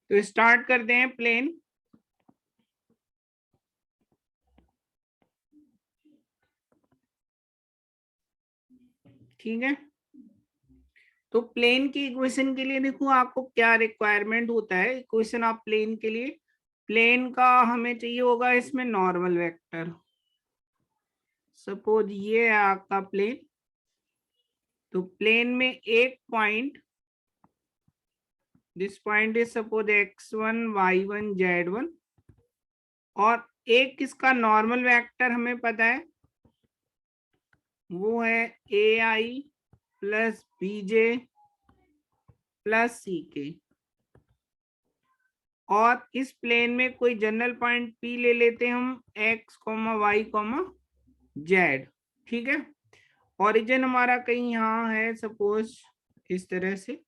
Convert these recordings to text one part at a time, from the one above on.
तो स्टार्ट करते हैं प्लेन। ठीक है, तो प्लेन की इक्वेशन के लिए देखो आपको क्या रिक्वायरमेंट होता है। इक्वेशन ऑफ प्लेन के लिए, प्लेन का हमें चाहिए होगा इसमें नॉर्मल वेक्टर। सपोज ये है आपका प्लेन, तो प्लेन में एक point, this point is suppose x1 y1 z1, और एक इसका नॉर्मल वेक्टर हमें पता है वो है ai plus bj plus ck। और इस प्लेन में कोई जनरल पॉइंट P ले लेते हैं हम x, y, z। ठीक है, ओरिजिन हमारा कहीं यहाँ है, सपोज इस तरह से।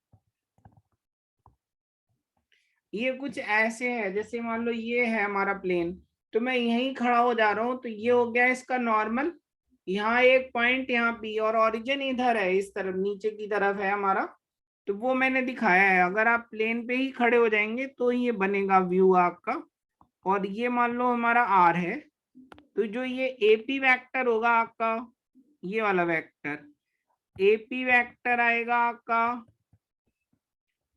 ये कुछ ऐसे है, जैसे मान लो ये है हमारा प्लेन, तो मैं यहीं खड़ा हो जा रहा हूं, तो ये हो गया इसका नॉर्मल। यहाँ एक पॉइंट यहाँ P, और ओरिजिन इधर है, इस तरफ नीचे की तरफ है हमारा, तो वो मैंने दिखाया है। अगर आप प्लेन पे ही खड़े हो जाएंगे तो ये बनेगा व्यू आपका। और ये मान लो हमारा R है, तो जो ये AP वेक्टर होगा आपका, ये वाला वेक्टर AP वेक्टर आएगा आपका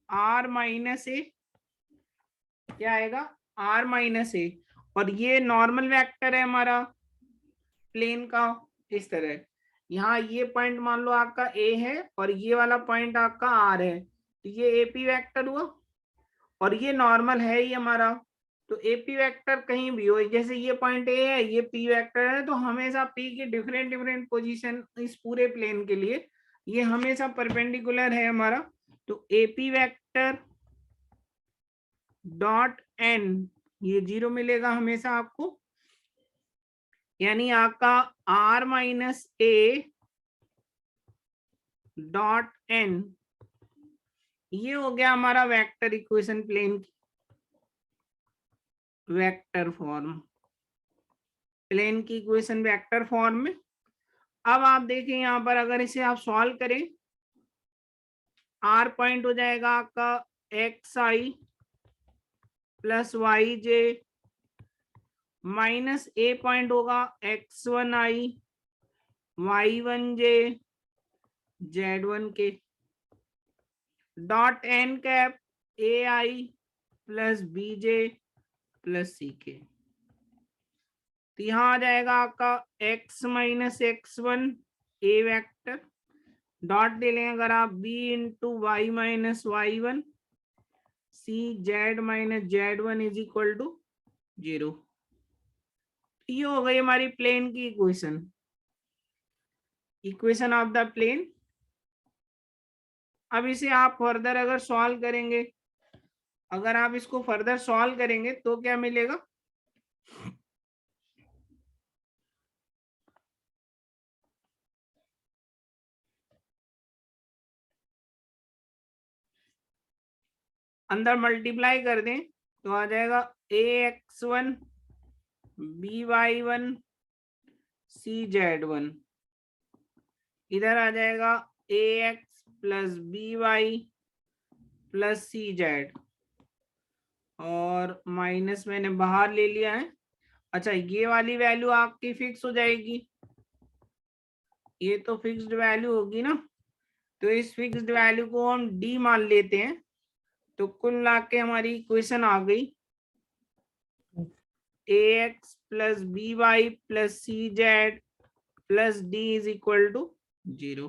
R माइनस ए, क्या आएगा R माइनस ए। और ये नॉर्मल वेक्टर है हमारा प्लेन का, इस तरह। यहाँ ये पॉइंट मान लो आपका A है और ये वाला पॉइंट आपका R है, तो ये AP वेक्टर हुआ। और ये नॉर्मल है ही हमारा, तो AP वेक्टर कहीं भी हो, जैसे ये पॉइंट A है, ये P वेक्टर है, तो हमेशा P की डिफरेंट डिफरेंट पोजीशन इस पूरे प्लेन के लिए ये हमेशा परपेंडिकुलर है हमारा। तो AP वेक्टर डॉट n, ये 0 मिलेगा हमेशा आपको, यानी आपका r माइनस ए डॉट n, ये हो गया हमारा वेक्टर इक्वेशन प्लेन की वेक्टर फॉर्म, प्लेन की इक्वेशन वेक्टर फॉर्म में। अब आप देखें यहाँ पर, अगर इसे आप सॉल्व करें, r पॉइंट हो जाएगा आपका xi plus Y J, minus A point होगा x1i y1j z1 K, dot N cap A I plus B J plus C K. तो यहाँ आ जाएगा आपका x minus x1 A vector, dot दे लें अगर आप b into Y minus y1 C Z minus z1 is equal to 0। ये हो गई हमारी प्लेन की equation, equation of the plane. अब इसे आप फर्दर अगर सॉल्व करेंगे, अगर आप इसको फर्दर सॉल्व करेंगे तो क्या मिलेगा, अंदर मल्टीप्लाई कर दें तो आ जाएगा ax1 by1 cz1, इधर आ जाएगा ax plus by plus cz, और माइनस मैंने बाहर ले लिया है। अच्छा, ये वाली वैल्यू आपकी फिक्स हो जाएगी, ये तो फिक्स्ड वैल्यू होगी ना, तो इस फिक्स्ड वैल्यू को हम d मान लेते हैं। तो कुल मिला के हमारी इक्वेशन आ गई ax plus by plus cz plus d is equal to 0।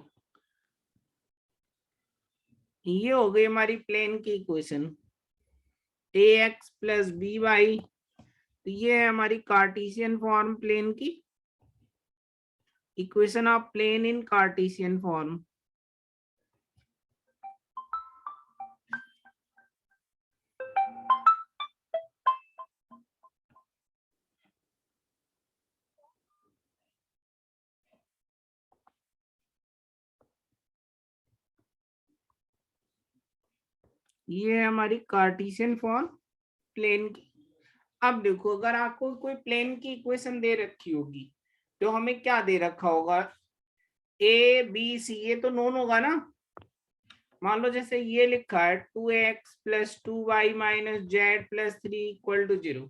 ये हो गई हमारी प्लेन की इक्वेशन ax प्लस by। तो ये है हमारी कार्टेशियन फॉर्म प्लेन की, equation of plane in Cartesian form. ये है हमारी कार्टेशियन फॉर्म प्लेन की। अब देखो, अगर आपको कोई प्लेन की इक्वेशन दे रखी होगी तो हमें क्या दे रखा होगा, ए बी सी, ये तो नोन होगा ना, मान लो जैसे ये लिखा है 2x + 2y - z + 3 = 0,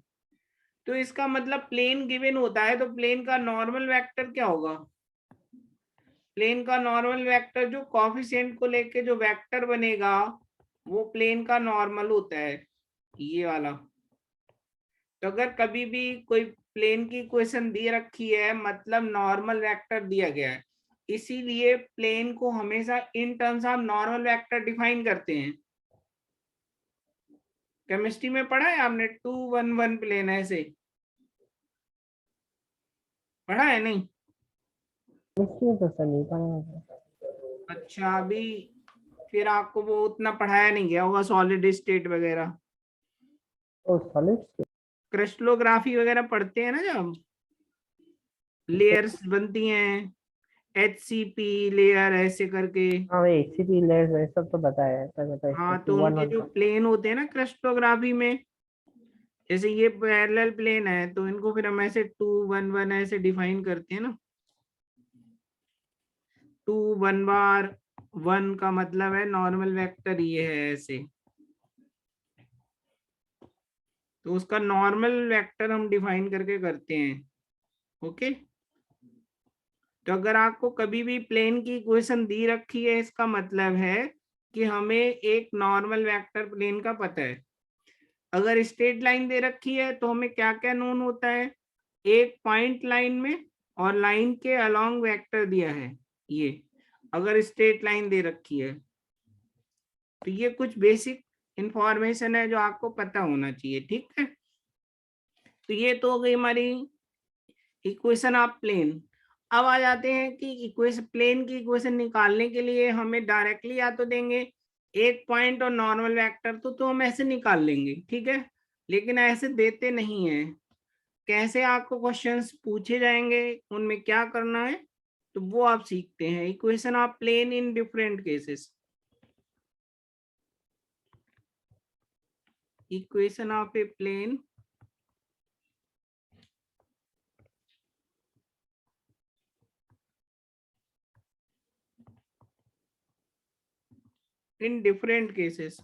तो इसका मतलब प्लेन गिवन होता है, तो प्लेन का नॉर्मल वेक्टर क्या होगा? प्लेन का नॉर्मल वेक्टर जो कोफिशिएंट को लेके जो वेक्टर बनेगा वो प्लेन का नॉर्मल होता है, ये वाला। तो अगर कभी भी कोई प्लेन की इक्वेशन दी रखी है मतलब नॉर्मल वेक्टर दिया गया है, इसीलिए प्लेन को हमेशा in terms of normal vector define करते हैं। केमिस्ट्री में पढ़ा है आपने 2 1 1 प्लेन ऐसे पढ़ा है? नहीं इसलिए तो सर नहीं पढ़ा। अच्छा, अभी फिर आपको वो उतना पढ़ाया नहीं गया होगा, सॉलिड स्टेट वगैरह, ओ सॉलिड क्रिस्टलोग्राफी वगैरह पढ़ते हैं ना, जब लेयर्स बनती हैं, HCP लेयर ऐसे करके। हाँ भाई एक्सीपी लेयर्स ये सब तो बताया है, पर बता इसका हाँ, टू तो वन उनके वन जो का। प्लेन होते हैं ना क्रिस्टलोग्राफी में, जैसे ये पैरेलल प्लेन है तो इनको फिर हम ऐसे 2 1 1 ऐसे डिफाइन करते हैं ना। 2 1 बार 1 का मतलब है नॉर्मल वेक्टर ये है ऐसे, तो उसका नॉर्मल वेक्टर हम डिफाइन करके करते हैं। ओके, तो अगर आपको कभी भी प्लेन की इक्वेशन दी रखी है, इसका मतलब है कि हमें एक नॉर्मल वेक्टर प्लेन का पता है। अगर स्ट्रेट लाइन दे रखी है तो हमें क्या क्या नोन होता है? एक पॉइंट लाइन में और लाइन के अलोंग वेक्टर दिया है, ये अगर स्ट्रेट लाइन दे रखी है तो ये कुछ बेसिक इंफॉर्मेशन है जो आपको पता होना चाहिए, ठीक है। तो ये तो हो गई हमारी इक्वेशन ऑफ प्लेन। अब आ जाते हैं कि इक्वेशन प्लेन की इक्वेशन निकालने के लिए हमें डायरेक्टली या तो देंगे एक पॉइंट और नॉर्मल वेक्टर, तो हम ऐसे निकाल लेंगे, ठीक है। लेकिन ऐसे देते नहीं है, कैसे आपको क्वेश्चंस पूछे जाएंगे, उनमें क्या करना है, तो वो आप सीखते हैं। Equation of plane in different cases, equation of a plane in different cases.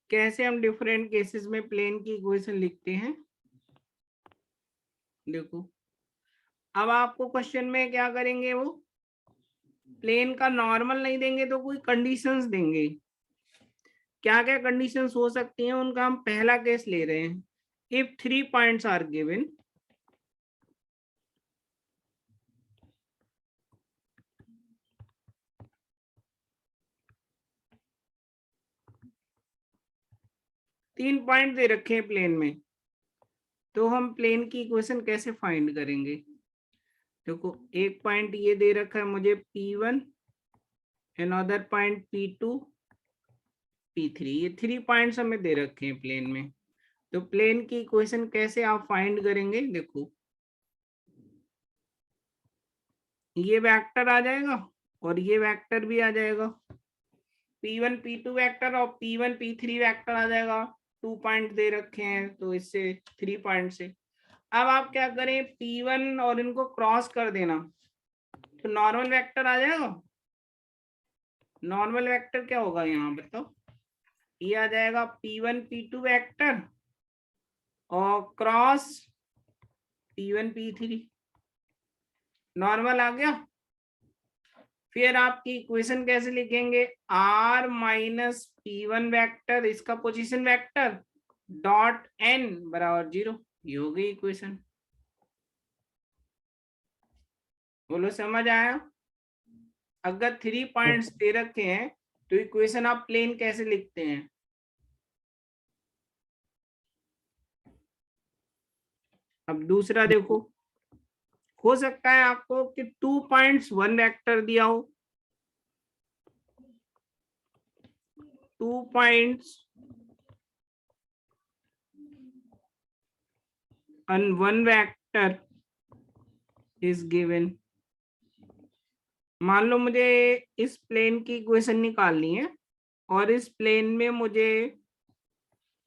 कैसे हम डिफरेंट केसेस में प्लेन की इक्वेशन लिखते हैं, देखो। अब आपको क्वेश्चन में क्या करेंगे, वो प्लेन का नॉर्मल नहीं देंगे तो कोई कंडीशंस देंगे। क्या क्या कंडीशंस हो सकती हैं, उनका हम पहला केस ले रहे हैं। इफ 3 पॉइंट्स आर गिवन, तीन पॉइंट दे रखे हैं प्लेन में, तो हम प्लेन की इक्वेशन कैसे फाइंड करेंगे? देखो, एक पॉइंट ये दे रखा है मुझे P1, another point P2, P3, ये 3 पॉइंट्स हमें दे रखे हैं प्लेन में। तो प्लेन की इक्वेशन कैसे आप फाइंड करेंगे? देखो, ये वेक्टर आ जाएगा और ये वेक्टर भी आ जाएगा, P1 P2 वेक्टर और P1 P3 वेक्टर आ जाएगा। 2 पॉइंट दे रखे हैं तो इससे 3 पॉइंट से अब आप क्या करें, P1 और इनको क्रॉस कर देना, तो नॉर्मल वेक्टर आ जाएगा। नॉर्मल वेक्टर क्या होगा यहाँ बताओ? ये आ जाएगा P1 P2 वेक्टर और क्रॉस P1 P3, नॉर्मल आ गया। फिर आपकी इक्वेशन कैसे लिखेंगे? R माइनस P1 वेक्टर, इसका पोजीशन वेक्टर, डॉट n बराबर 0, ये हो गई इक्वेशन। बोलो समझ आया? अगर 3 पॉइंट्स दे रखे हैं तो इक्वेशन आप प्लेन कैसे लिखते हैं? अब दूसरा देखो, हो सकता है आपको कि 2 पॉइंट्स 1 वेक्टर दिया हो, 2 points and 1 vector is given. मान लो मुझे इस प्लेन की इक्वेशन निकालनी है और इस प्लेन में मुझे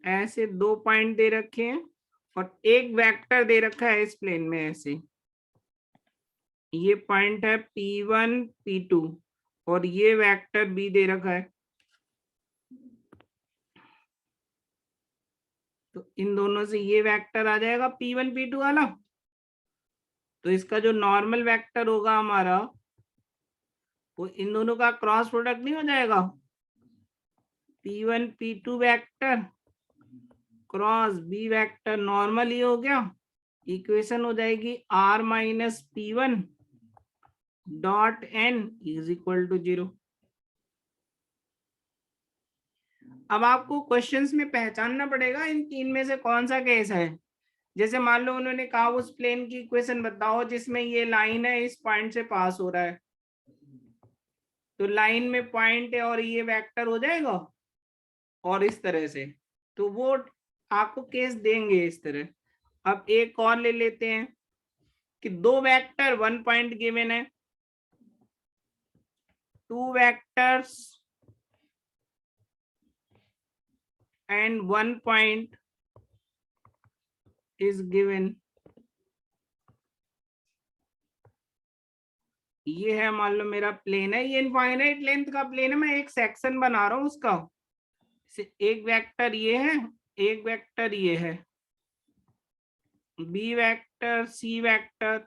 ऐसे 2 पॉइंट दे रखे हैं और एक वेक्टर दे रखा है इस प्लेन में ऐसे, ये पॉइंट है P1 P2 और ये वेक्टर B दे रखा है, तो इन दोनों से ये वेक्टर आ जाएगा P1 P2 वाला। तो इसका जो नॉर्मल वेक्टर होगा हमारा, वो इन दोनों का क्रॉस प्रोडक्ट नहीं हो जाएगा, P1 P2 vector cross B vector normal ही हो गया। इक्वेशन हो जाएगी R minus P1 dot N is equal to 0। अब आपको क्वेश्चंस में पहचानना पड़ेगा इन तीन में से कौन सा केस है। जैसे मान लो उन्होंने कहा उस प्लेन की इक्वेशन बताओ जिसमें ये लाइन है इस पॉइंट से पास हो रहा है, तो लाइन में पॉइंट है और ये वेक्टर हो जाएगा और इस तरह से, तो वो आपको केस देंगे इस तरह। अब एक और ले लेते हैं कि दो वेक्टर 1 पॉइंट गिवन है, 2 vectors and 1 point is given। ये है मान लो मेरा प्लेन है, ये इनफाइनाइट लेंथ का प्लेन है, मैं एक सेक्शन बना रहा हूं उसका। एक वेक्टर ये है, एक वेक्टर ये है, बी वेक्टर सी वेक्टर,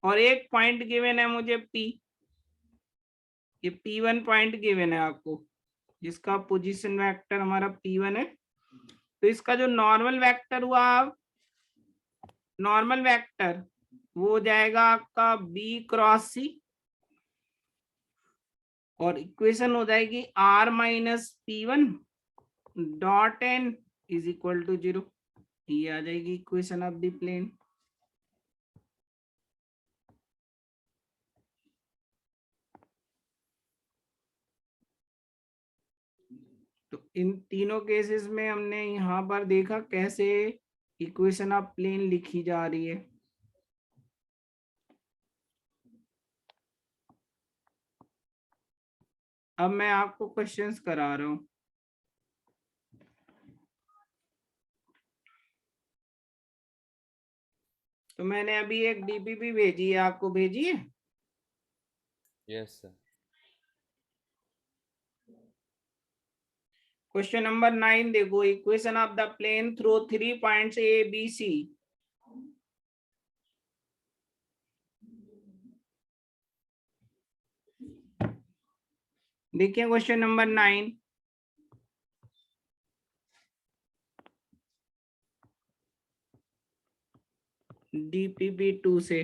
और एक पॉइंट गिवन है मुझे P, ये P1 पॉइंट गिवन है आपको, जिसका पोजीशन वेक्टर हमारा P1 है। तो इसका जो नॉर्मल वेक्टर हुआ, नॉर्मल वेक्टर वो हो जाएगा आपका B क्रॉस C, और इक्वेशन हो जाएगी R minus P1 dot N is equal to 0। ये आ जाएगी इक्वेशन ऑफ द प्लेन। तो इन तीनों केसेस में हमने यहाँ पर देखा कैसे इक्वेशन ऑफ प्लेन लिखी जा रही है। अब मैं आपको क्वेश्चंस करा रहा हूं। तो मैंने अभी एक डीपीपी भेजी है, आपको भेजी है? Yes sir. क्वेश्चन नंबर 9 देखो, equation of the plane through 3 points A B C. देखिए क्वेश्चन नंबर 9, डीपीपी 2 से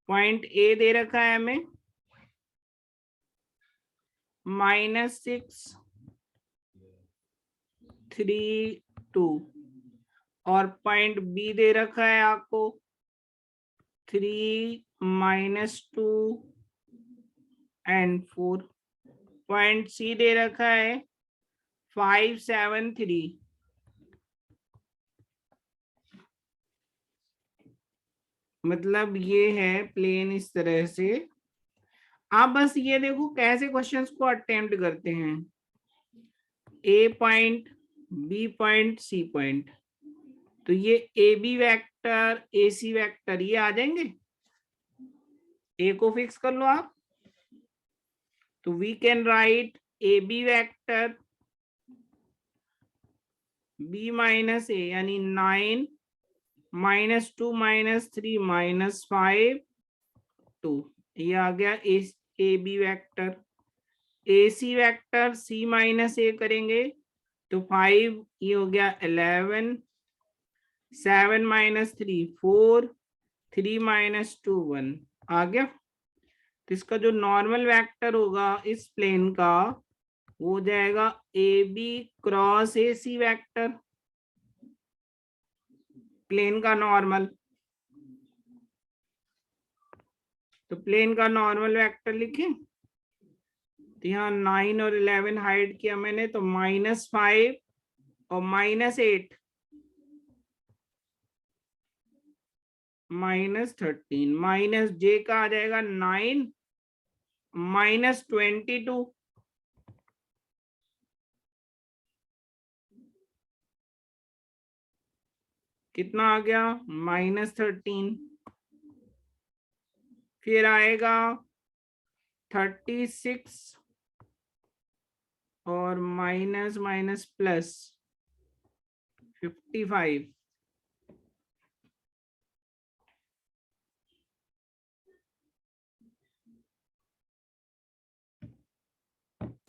पॉइंट ए दे रखा है हमें -6 3 2, और पॉइंट बी दे रखा है आपको 3 -2 एंड 4। पॉइंट सी दे रखा है 5 7 3। मतलब ये है प्लेन इस तरह से। आप बस ये देखो कैसे क्वेश्चंस को अटेम्प्ट करते हैं, A point B point C point, तो ये A B vector A C vector ये आ जाएंगे। ए को फिक्स कर लो आप, तो we can write A B vector B minus A यानी 9 -2 -3 -5 2, ये आ गया A B vector. A C vector C minus A करेंगे तो 5, ये हो गया 11, 7 -3 4, 3 -2 1 आ गया। तो इसका जो नॉर्मल वेक्टर होगा इस प्लेन का वो हो जाएगा A B cross A C vector, plane का नॉर्मल। तो प्लेन का नॉर्मल वेक्टर लिखें, तो यहाँ 9 और 11 हाइड किया मैंने, तो -5 और -8 -13, माइनस जे का आ जाएगा 9 -22, कितना आ गया -13, फिर आएगा 36 और माइनस माइनस प्लस 55,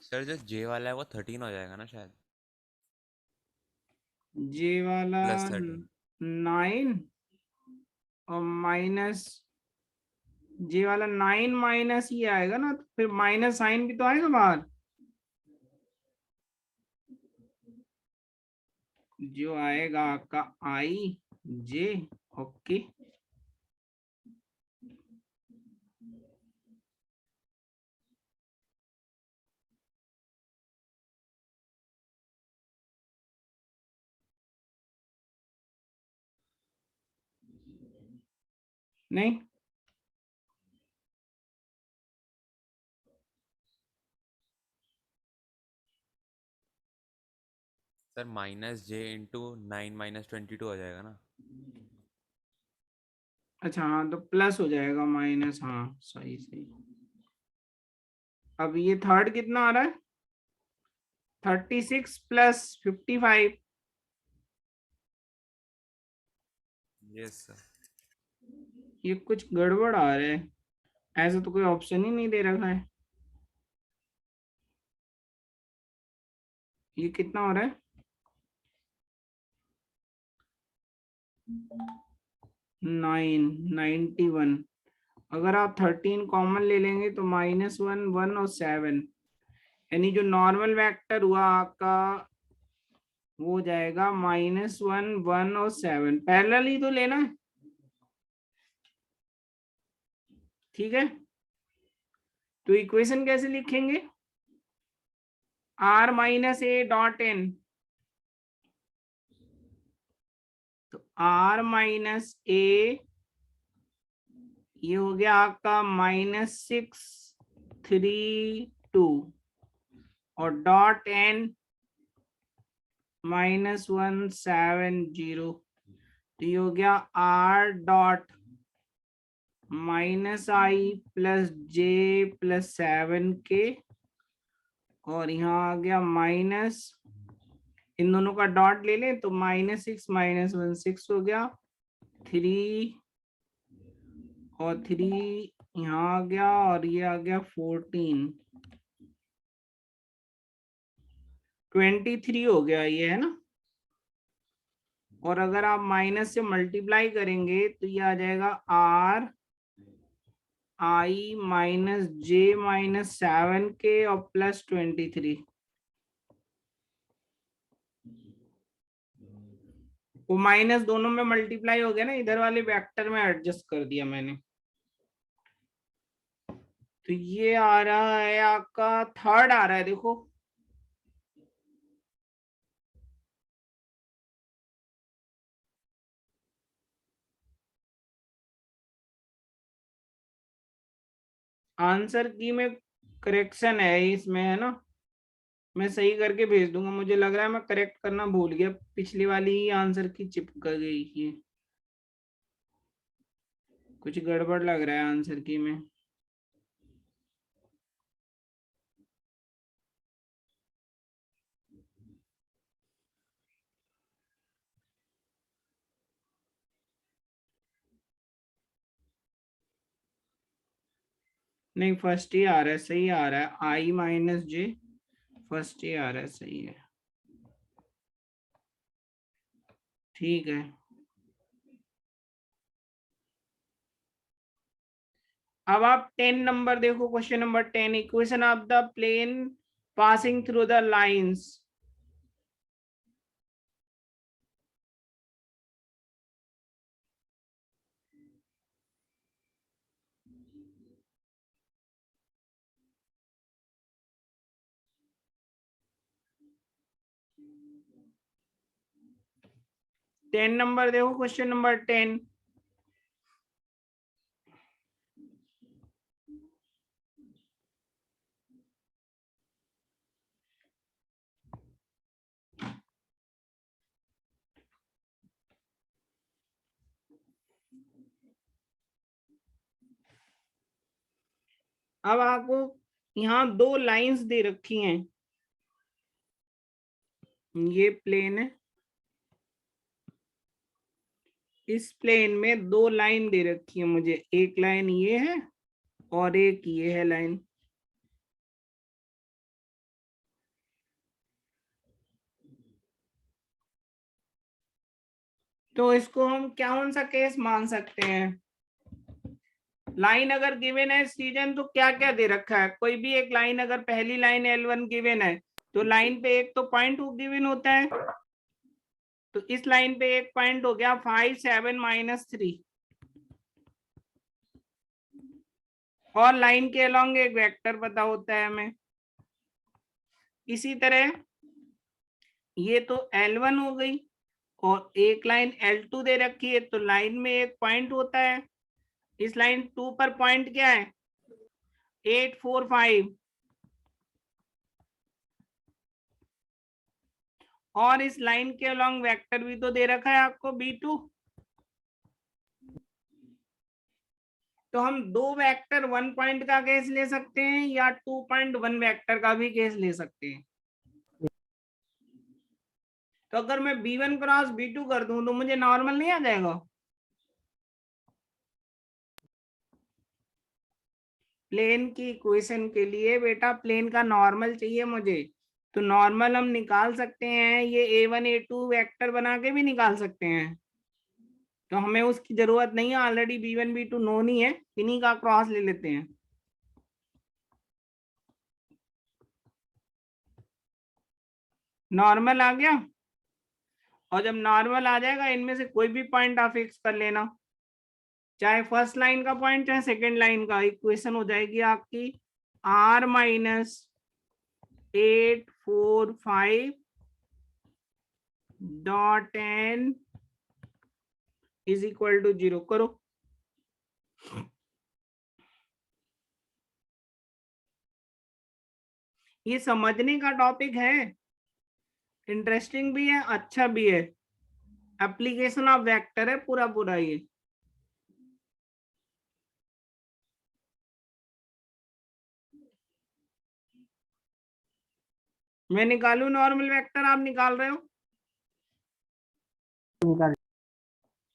सर जो जे वाला है वो 13 हो जाएगा ना शायद, जे वाला +13। 9 और माइनस जे वाला 9 माइनस ही आएगा ना, तो फिर माइनस साइन भी तो आएगा बाहर, जो आएगा आपका आई जे। ओके, नहीं सर -j × 9 - 22 हो जाएगा ना। अच्छा, हाँ तो प्लस हो जाएगा माइनस, हाँ सही सही। अब ये थर्ड कितना आ रहा है 36 प्लस 55, यस सर। ये कुछ गड़बड़ आ रहा है, ऐसा तो कोई ऑप्शन ही नहीं दे रखा है। ये कितना हो रहा है 91। अगर आप 13 कॉमन ले लेंगे तो -1 1 और 7, यानी जो नॉर्मल वेक्टर हुआ आपका वो हो जाएगा -1 1 और 7, पैरेलल ही तो लेना है, ठीक है। तो इक्वेशन कैसे लिखेंगे, r-a.n, तो r-a ये हो गया आपका -632 और डॉट n -170, तो ये हो गया r dot -i plus j plus 7k, और यहाँ आ गया माइनस, इन दोनों का डॉट ले लें तो -6 - 1 6 हो गया, 3 और 3 यहाँ आ गया, और ये आ गया 14, 23 हो गया ये, है ना। और अगर आप माइनस से मल्टीप्लाई करेंगे तो ये आ जाएगा r i - j - 7k और प्लस 23, वो माइनस दोनों में मल्टीप्लाई हो गया ना, इधर वाले वेक्टर में एडजस्ट कर दिया मैंने। तो ये आ रहा है आपका थर्ड आ रहा है, देखो आंसर की में करेक्शन है इसमें, है ना। मैं सही करके भेज दूंगा, मुझे लग रहा है मैं करेक्ट करना भूल गया, पिछली वाली ही आंसर की चिपक गई ये, कुछ गड़बड़ लग रहा है आंसर की में। नहीं फर्स्ट ही आ रहा है, सही आ रहा है, i - j फर्स्ट ही आ रहा है, सही है, ठीक है। अब आप 10 नंबर देखो, question number 10, equation of the plane passing through the lines. 10 number देखो, क्वेश्चन नंबर 10, अब आपको यहाँ दो लाइंस दे रखी हैं, ये प्लेन है, इस प्लेन में दो लाइन दे रखी है मुझे, एक लाइन ये है और एक ये है लाइन। तो इसको हम कौन सा केस मान सकते हैं? लाइन अगर गिवन है सीजन तो क्या क्या दे रखा है, कोई भी एक लाइन, अगर पहली लाइन L1 गिवन है तो लाइन पे एक तो पॉइंट गिवन होता है, तो इस लाइन पे एक पॉइंट हो गया 5 7 -3, और लाइन के अलोंग एक वेक्टर पता होता है हमें। इसी तरह ये तो L1 हो गई और एक लाइन L2 दे रखी है, तो लाइन में एक पॉइंट होता है, इस लाइन 2 पर पॉइंट क्या है 8 4 5, और इस लाइन के अलोंग वेक्टर भी तो दे रखा है आपको B2। तो हम दो वेक्टर 1 पॉइंट का केस ले सकते हैं या 2.1 वेक्टर का भी केस ले सकते हैं। तो अगर मैं B1 क्रॉस B2 कर दूं तो मुझे नॉर्मल नहीं आ जाएगा? प्लेन की इक्वेशन के लिए बेटा प्लेन का नॉर्मल चाहिए मुझे, तो नॉर्मल हम निकाल सकते हैं, ये A1 A2 वेक्टर बना के भी निकाल सकते हैं, तो हमें उसकी जरूरत नहीं है, ऑलरेडी B1 B2 नोन ही है, इन्हीं का क्रॉस ले लेते हैं। नॉर्मल आ गया, और जब नॉर्मल आ जाएगा इनमें से कोई भी पॉइंट आप फिक्स कर लेना, चाहे फर्स्ट लाइन का पॉइंट चाहे सेकेंड लाइन का, इक्वेशन हो जाएगी आपकी R - 8 4 5 dot n is equal to 0 करो। ये समझने का टॉपिक है, इंटरेस्टिंग भी है, अच्छा भी है, एप्लीकेशन ऑफ वेक्टर है पूरा पूरा ये। मैं निकालू नॉर्मल वेक्टर, आप निकाल रहे हो? निकाल।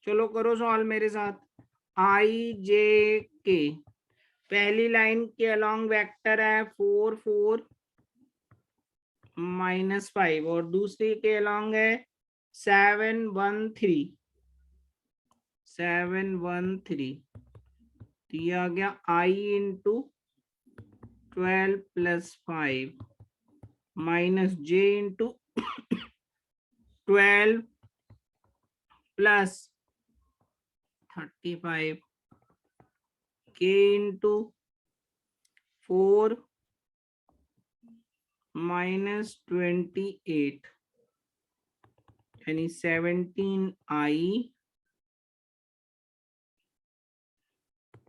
चलो करो सॉल्व मेरे साथ। IJK पहली लाइन के अलोंग वेक्टर है 4 4 -5, और दूसरी के अलोंग है 7 1 3 7 1 3, दिया गया I into 12 + 5 -J into 12 + 35 K into 4 -28, यानी 17I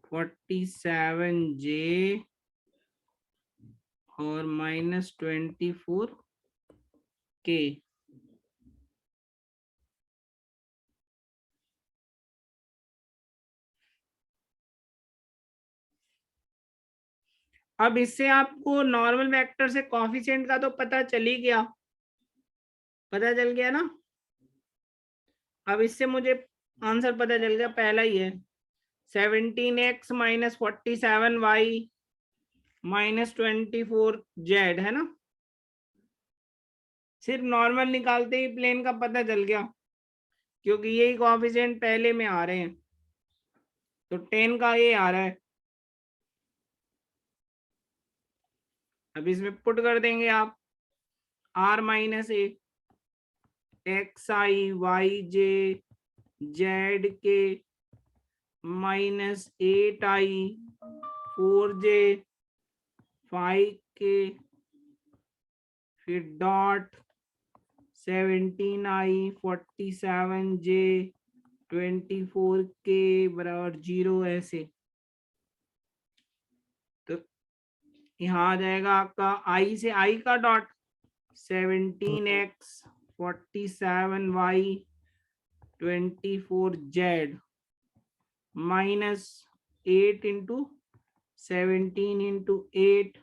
47J और -24K। अब इससे आपको नॉर्मल वेक्टर से कॉफिशिएंट का तो पता चल ही गया, पता चल गया ना। अब इससे मुझे आंसर पता चल गया, पहला ही है 17x - 47y -24z, है ना। सिर्फ नॉर्मल निकालते ही प्लेन का पता चल गया, क्योंकि यही कॉफिशिएंट पहले में आ रहे हैं, तो 10 का ये आ रहा है। अब इसमें पुट कर देंगे आप R - A XI YJ ZK -8I 4J 5K, फिर डॉट 17I 47J 24K बराबर 0, ऐसे। तो यहाँ आ जाएगा आपका I से I का dot 17x 47y 24z minus 8 into 17 into 8,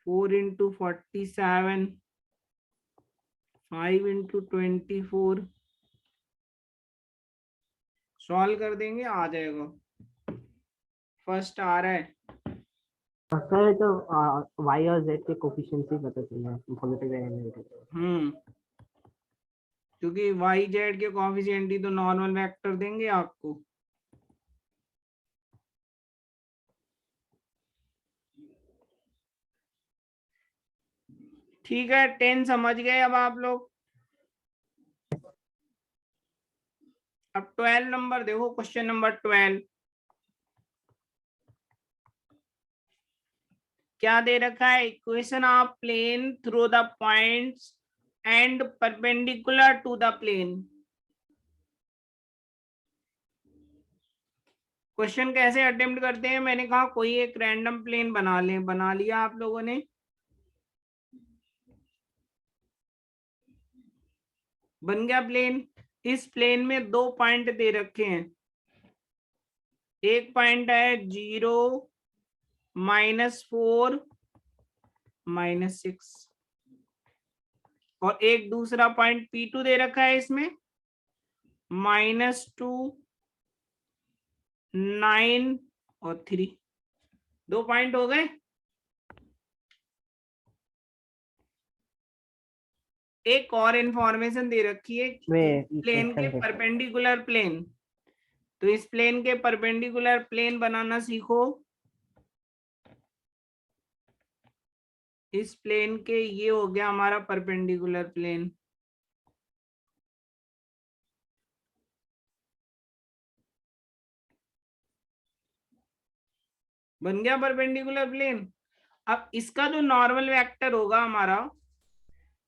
4 into 47, 5 into 24। Solve कर देंगे, आ जाएगा। फर्स्ट आ रहा है। सर तो y और z के कोफिशिएंट्स ही पता चल रहा है, पॉजिटिव या नेगेटिव। क्योंकि वाई जेड के कोएफिशिएंट ही तो नॉर्मल वेक्टर देंगे आपको। ठीक है, 10 समझ गए अब आप लोग। अब 12 नंबर देखो, क्वेश्चन नंबर 12 क्या दे रखा है? Equation of plane through the points and perpendicular to the plane. Question कैसे अटेम्प्ट करते हैं? मैंने कहा कोई एक रैंडम प्लेन बना लें। बना लिया आप लोगों ने? बन गया प्लेन। इस प्लेन में दो पॉइंट दे रखे हैं। एक पॉइंट है 0, -4, -6, और एक दूसरा पॉइंट P2 दे रखा है इसमें, -2, 9 और 3। दो पॉइंट हो गए। एक और इंफॉर्मेशन दे रखी है, प्लेन के परपेंडिकुलर प्लेन। तो इस प्लेन के परपेंडिकुलर प्लेन बनाना सीखो। इस प्लेन के ये हो गया हमारा परपेंडिकुलर प्लेन। बन गया परपेंडिकुलर प्लेन। अब इसका जो नॉर्मल वेक्टर होगा हमारा,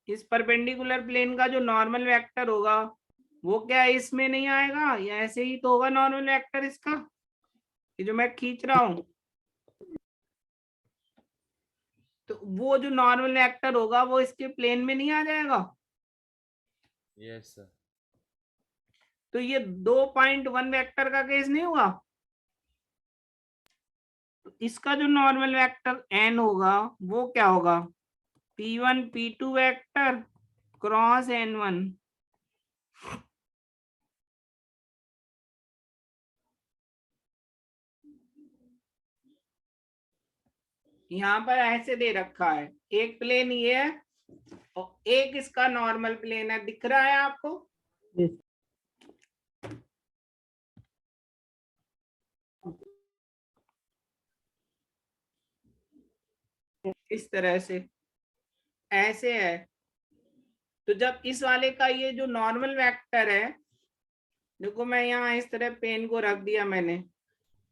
इस परपेंडिकुलर प्लेन का जो नॉर्मल वेक्टर होगा वो क्या इसमें नहीं आएगा? या ऐसे ही तो होगा नॉर्मल वेक्टर इसका, ये जो मैं खींच रहा हूं। तो वो जो नॉर्मल वेक्टर होगा वो इसके प्लेन में नहीं आ जाएगा? Yes sir. तो ये 2.1 वेक्टर का केस नहीं हुआ? तो इसका जो नॉर्मल वेक्टर n होगा वो क्या होगा? P1 P2 vector cross n1। यहाँ पर ऐसे दे रखा है, एक प्लेन ये है और एक इसका नॉर्मल प्लेन है। दिख रहा है आपको? इस तरह से ऐसे है। तो जब इस वाले का ये जो नॉर्मल वेक्टर है, देखो मैं यहाँ इस तरह पेन को रख दिया मैंने,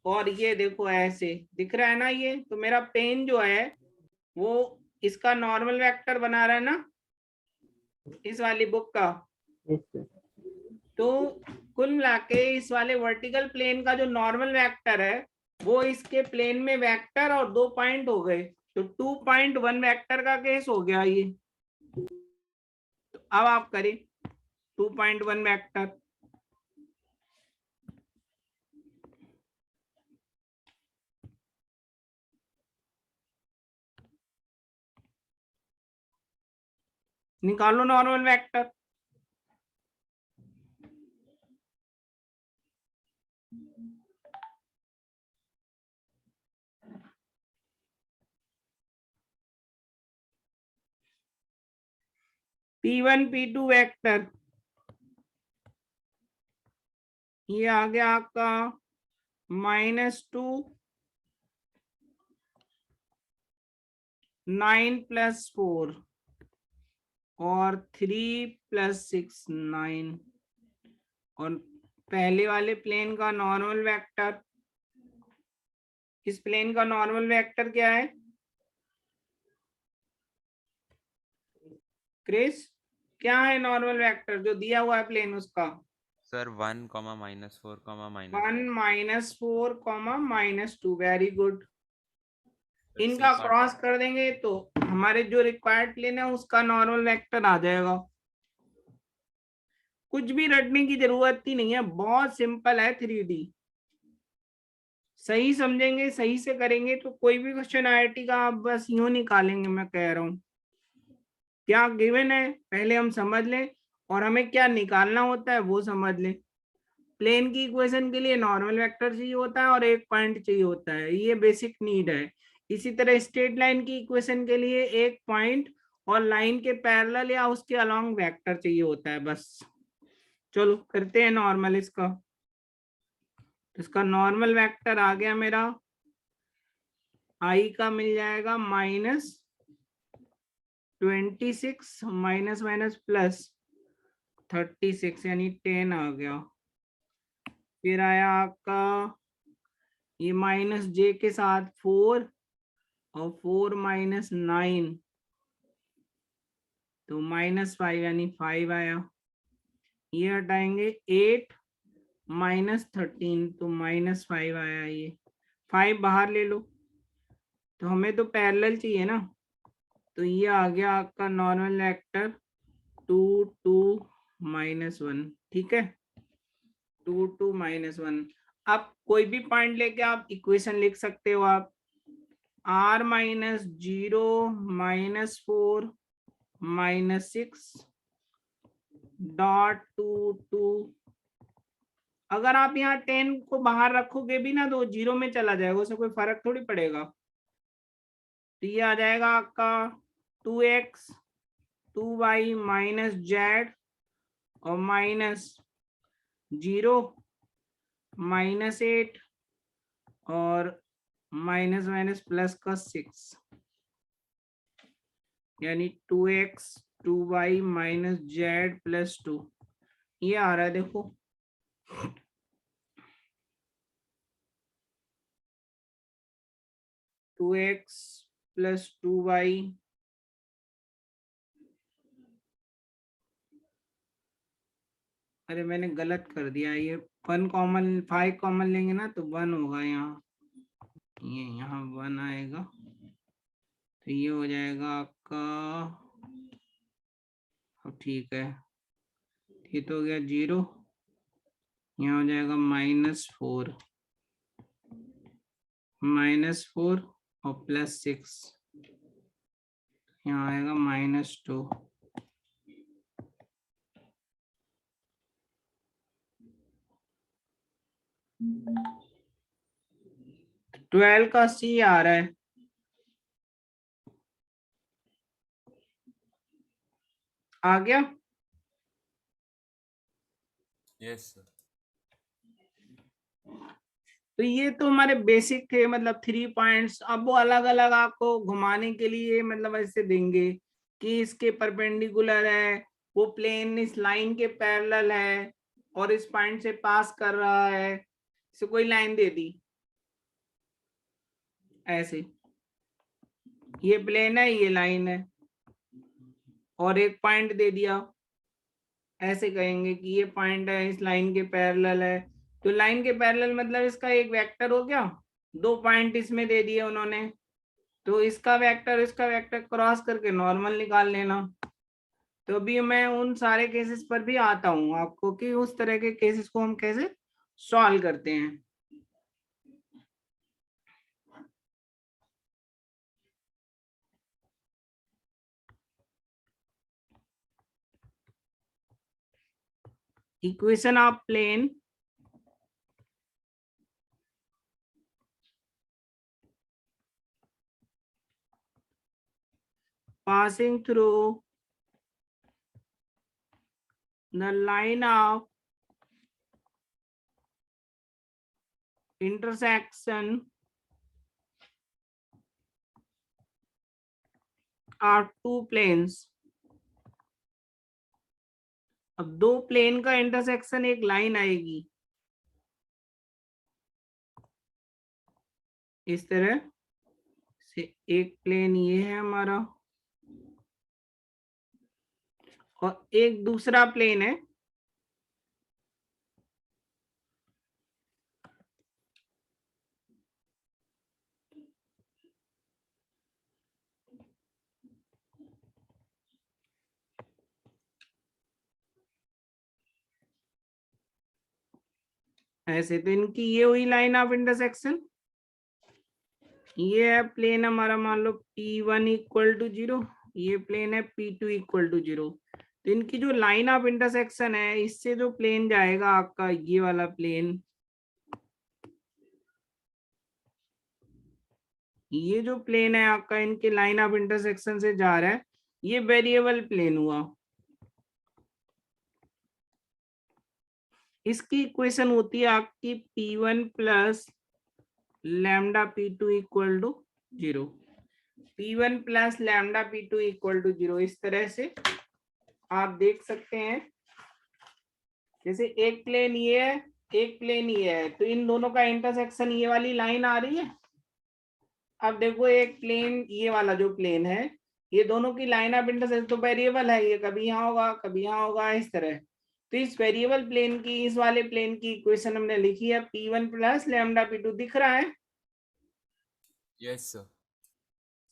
और ये देखो ऐसे दिख रहा है ना, ये तो मेरा पेन जो है वो इसका नॉर्मल वेक्टर बना रहा है ना, इस वाली बुक का। तो कुल मिला के इस वाले वर्टिकल प्लेन का जो नॉर्मल वेक्टर है वो इसके प्लेन में वेक्टर और 2 पॉइंट हो गए। तो 2.1 वेक्टर का केस हो गया ये। तो अब आप करें 2.1 वेक्टर। निकालो normal vector. P1 P2 vector ये आ गया आपका -2, 9 + 4 और 3 + 6 9। और पहले वाले प्लेन का नॉर्मल वेक्टर, इस प्लेन का नॉर्मल वेक्टर क्या है क्रिस? क्या है नॉर्मल वेक्टर जो दिया हुआ है प्लेन उसका? सर 1, -4, 1 -4, -2। Very good. सर इनका सी क्रॉस कर देंगे तो हमारे जो रिक्वायर्ड प्लेन है उसका नॉर्मल वेक्टर आ जाएगा। कुछ भी रटने की जरूरत ही नहीं है, बहुत सिंपल है 3D। सही समझेंगे, सही से करेंगे तो कोई भी क्वेश्चन आईआईटी का आप बस यूं निकालेंगे। मैं कह रहा हूँ क्या गिवन है पहले हम समझ लें, और हमें क्या निकालना होता है वो समझ लें। प्लेन की इक्वेशन के लिए नॉर्मल वेक्टर चाहिए होता है और एक पॉइंट चाहिए होता है, ये बेसिक नीड है। इसी तरह स्ट्रेट लाइन की इक्वेशन के लिए एक पॉइंट और लाइन के पैरेलल या उसके अलोंग वेक्टर चाहिए होता है बस। चलो करते हैं नॉर्मल इसका। इसका नॉर्मल वेक्टर आ गया मेरा, आई का मिल जाएगा -26 माइनस माइनस प्लस 36 यानी 10 आ गया। फिर आया आपका ये -j के साथ 4 और 4 माइनस 9 तो -5 यानी 5 आया। ये हटाएंगे 8 माइनस 13 तो -5 आया। ये 5 बाहर ले लो, तो हमें तो पैरेलल चाहिए ना, तो ये आ गया आपका नॉर्मल वेक्टर 2 2 -1। ठीक है, 2 2 -1। अब कोई भी पॉइंट लेके आप इक्वेशन लिख सकते हो। आप r-0 -4 -6 डॉट 2 2। अगर आप यहाँ 10 को बाहर रखोगे भी ना तो 0 में चला जाएगा, उससे कोई फर्क थोड़ी पड़ेगा। तो ये आ जाएगा आपका 2x 2y माइनस जेड और -0 -8 और माइनस माइनस प्लस का 6 यानी 2x 2y minus Z plus 2। ये आ रहा है देखो, टू एक्स प्लस 2y अरे मैंने गलत कर दिया। ये 1 कॉमन 5 कॉमन लेंगे ना तो 1 होगा यहाँ, ये यहाँ 1 आएगा तो ये हो जाएगा आपका। अब ठीक है, ये तो हो गया 0, यहाँ हो जाएगा -4 -4 और +6 यहाँ आएगा -2। 12 का C आ रहा है। आ गया? Yes sir. तो ये तो हमारे बेसिक थे, मतलब 3 पॉइंट्स। अब वो अलग अलग आपको घुमाने के लिए मतलब ऐसे देंगे कि इसके परपेंडिकुलर है, वो प्लेन इस लाइन के पैरेलल है और इस पॉइंट से पास कर रहा है। इसे कोई लाइन दे दी ऐसे, ये प्लेन है ये लाइन है, और एक पॉइंट दे दिया, ऐसे कहेंगे कि ये पॉइंट है इस लाइन के पैरेलल है। तो लाइन के पैरेलल मतलब इसका एक वेक्टर हो गया, 2 पॉइंट इसमें दे दिए उन्होंने, तो इसका वेक्टर क्रॉस करके नॉर्मल निकाल लेना। तो अभी मैं उन सारे केसेस पर भी आता हूं आपको कि उस तरह के केसेस को हम कैसे सॉल्व करते हैं। Equation of plane passing through the line of intersection of two planes। अब 2 प्लेन का इंटरसेक्शन एक लाइन आएगी इस तरह से। एक प्लेन ये है हमारा और एक दूसरा प्लेन है ऐसे, तो इनकी ये हुई लाइन ऑफ इंटरसेक्शन। ये है प्लेन हमारा, मान लो P1 इक्वल टू 0, ये प्लेन है P2 इक्वल टू 0। तो इनकी जो लाइन ऑफ इंटरसेक्शन है, इससे जो प्लेन जाएगा आपका ये वाला प्लेन, ये जो प्लेन है आपका इनके लाइन ऑफ इंटरसेक्शन से जा रहा है, ये वेरिएबल प्लेन हुआ। इसकी इक्वेशन होती है आपकी P1 plus lambda P2 equal to 0। P1 plus lambda P2 equal to 0, इस तरह से आप देख सकते हैं। जैसे एक प्लेन ये है, एक प्लेन ये है, तो इन दोनों का इंटरसेक्शन ये वाली लाइन आ रही है। अब देखो एक प्लेन, ये वाला जो प्लेन है, ये दोनों की लाइन ऑफ इंटरसेक्शन तो वेरिएबल है, ये कभी यहाँ होगा कभी यहाँ होगा, इस तरह। तो इस वेरिएबल प्लेन की, इस वाले प्लेन की इक्वेशन हमने लिखी है P1 प्लस लैम्डा P2। दिख रहा है? Yes sir.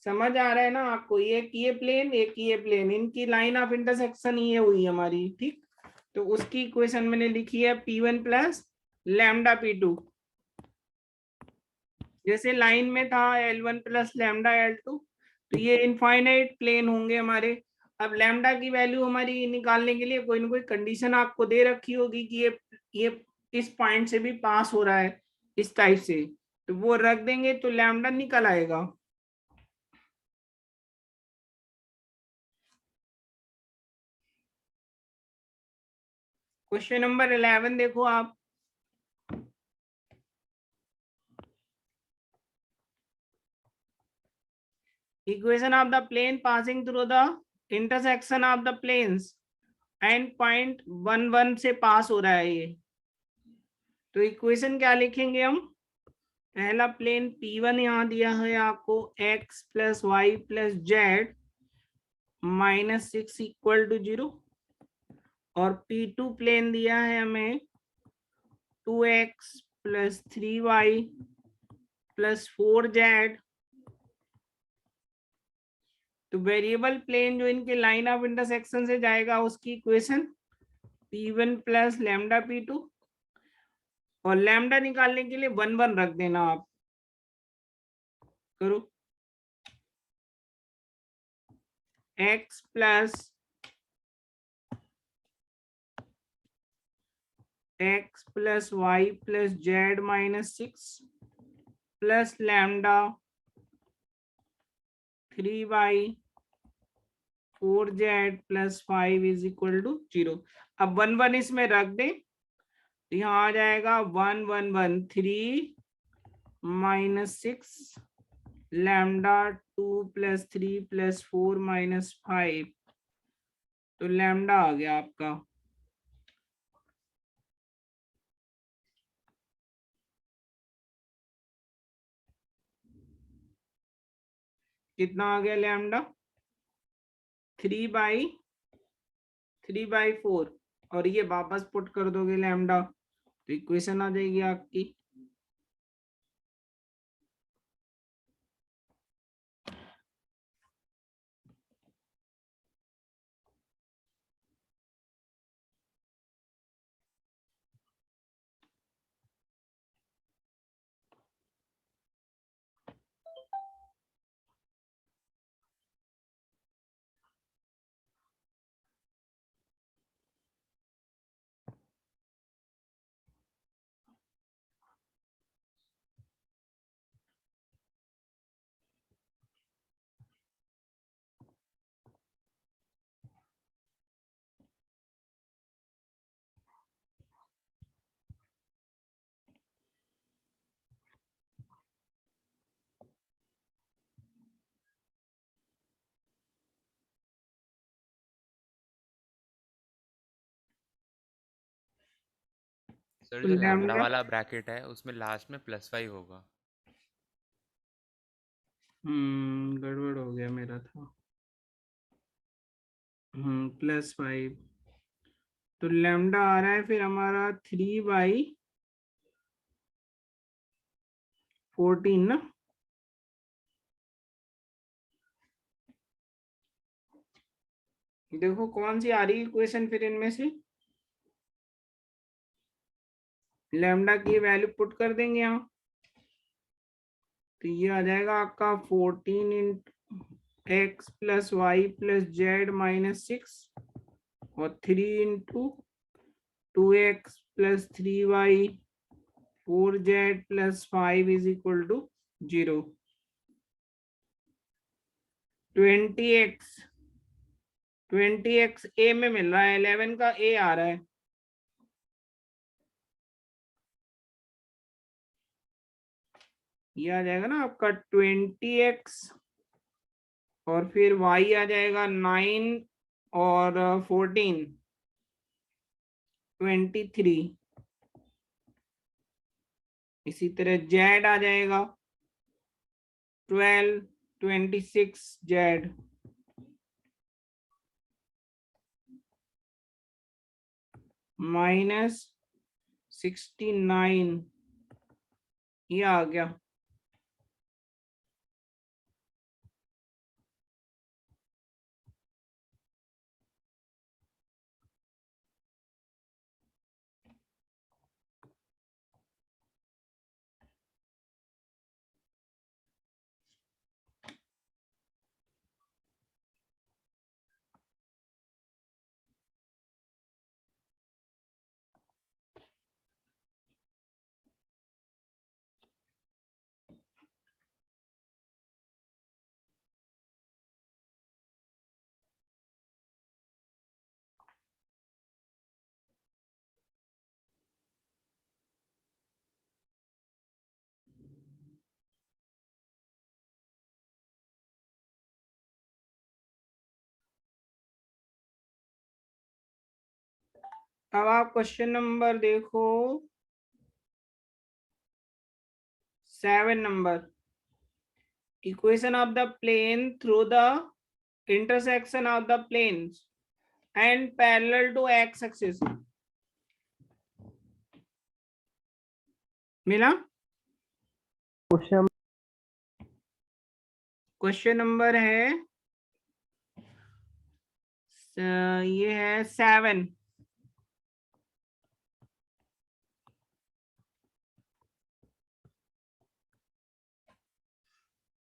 समझ आ रहा है ना आपको? ये प्लेन, एक ये प्लेन, इनकी लाइन ऑफ इंटरसेक्शन ये हुई हमारी, ठीक। तो उसकी इक्वेशन मैंने लिखी है P1 प्लस लैम्डा P2। जैसे लाइन में था L1 प्लस लैम्डा L2, तो ये इनफाइनाइट प्लेन होंगे हमारे। अब लैम्डा की वैल्यू हमारी निकालने के लिए कोई ना कोई कंडीशन आपको दे रखी होगी कि ये इस पॉइंट से भी पास हो रहा है, इस टाइप से, तो वो रख देंगे तो लैम्डा निकल आएगा। क्वेश्चन नंबर 11 देखो आप। Equation of the plane passing through the intersection of the planes and point 1 1 से पास हो रहा है ये। तो इक्वेशन क्या लिखेंगे हम? पहला प्लेन P1 यहाँ दिया है आपको x plus Y plus Z -6 equal to 0, और P2 प्लेन दिया है हमें 2x plus 3y plus 4z। तो वेरिएबल प्लेन जो इनके लाइन ऑफ इंटरसेक्शन से जाएगा, उसकी equation P1 plus lambda P2, और लैम्डा निकालने के लिए 1 1 रख देना आप। करो x plus Y plus Z -6 plus lambda 3y 4z plus 5 is equal to 0। अब 1 1 इसमें रख दें, तो यहाँ आ जाएगा 1 1 1 3 -6 लैम्डा 2 प्लस 3 प्लस 4 -5, तो लैम्डा आ गया आपका। कितना आ गया लैम्डा? 3/4, और ये वापस पुट कर दोगे लैम्डा, तो इक्वेशन आ जाएगी आपकी। सर तो जो लैम्डा लैम्डा, वाला ब्रैकेट है उसमें लास्ट में +5 होगा। गड़बड़ हो गया मेरा था। +5, तो लैम्डा आ रहा है फिर हमारा 3/14 ना। देखो कौन सी आ रही है इक्वेशन फिर इनमें से? लैम्डा की वैल्यू पुट कर देंगे यहाँ, तो ये आ जाएगा आपका 14 into X plus Y plus Z minus 6 और 3 into 2x plus 3y 4z plus 5 is equal to 0। 20x A में मिल रहा है, 11 का ए आ रहा है, ये आ जाएगा ना आपका 20x और फिर y आ जाएगा 9 और 14 23। इसी तरह z आ जाएगा 12 26 z माइनस 69, ये आ गया। अब आप क्वेश्चन नंबर देखो 7 number, equation of the plane through the intersection of the planes and parallel to x axis। मिला? क्वेश्चन नंबर है ये है 7।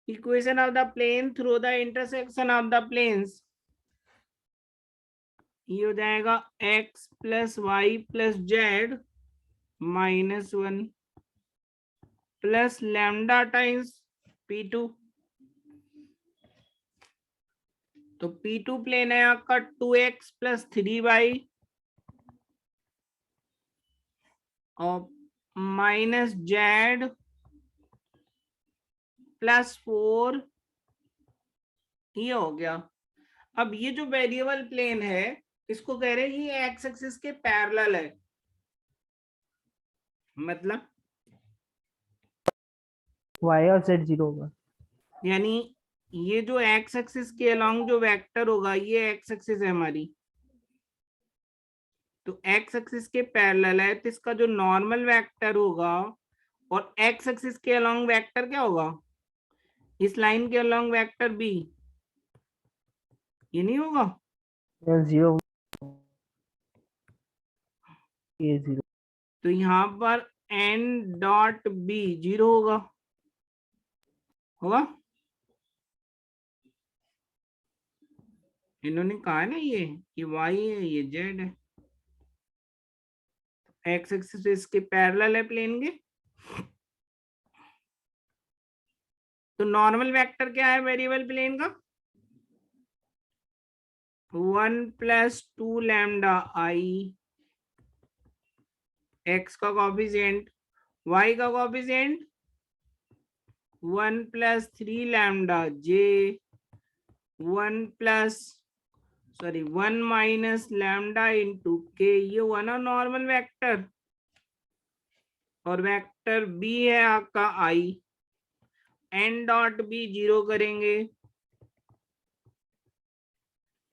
Equation of the plane through the intersection of the planes, ये हो जाएगा x plus Y plus Z minus 1 plus lambda times p2। तो p2 plane है आपका 2x प्लस 3y और माइनस जेड प्लस 4, ये हो गया। अब ये जो वेरिएबल प्लेन है इसको कह रहे हैं ये एक्स एक्सिस के पैरेलल है, मतलब y और z 0 होगा, यानी ये जो एक्स एक्सिस के अलोंग जो वेक्टर होगा ये एक्स एक्सिस है हमारी, तो एक्स एक्सिस के पैरेलल है, तो इसका जो नॉर्मल वेक्टर होगा और एक्स एक्सिस के अलोंग वेक्टर क्या होगा, इस लाइन के अलोंग वेक्टर बी, ये नहीं होगा? 0 ये 0 तो यहाँ पर एन डॉट बी 0 होगा, होगा? इन्होंने कहा है ना ये कि y है ये z है, एक्स एक्सिस इसके पैरेलल है प्लेन के। तो नॉर्मल वेक्टर क्या है वेरिएबल प्लेन का? 1 प्लस 2 लैम्डा आई, एक्स का कोफिशिएंट, y का कोफिशिएंट 1 प्लस 3 लैम्डा जे 1 माइनस लैम्डा इंटू के, ये हुआ ना नॉर्मल वेक्टर, और वेक्टर बी है आपका आई, एन डॉट बी 0 करेंगे,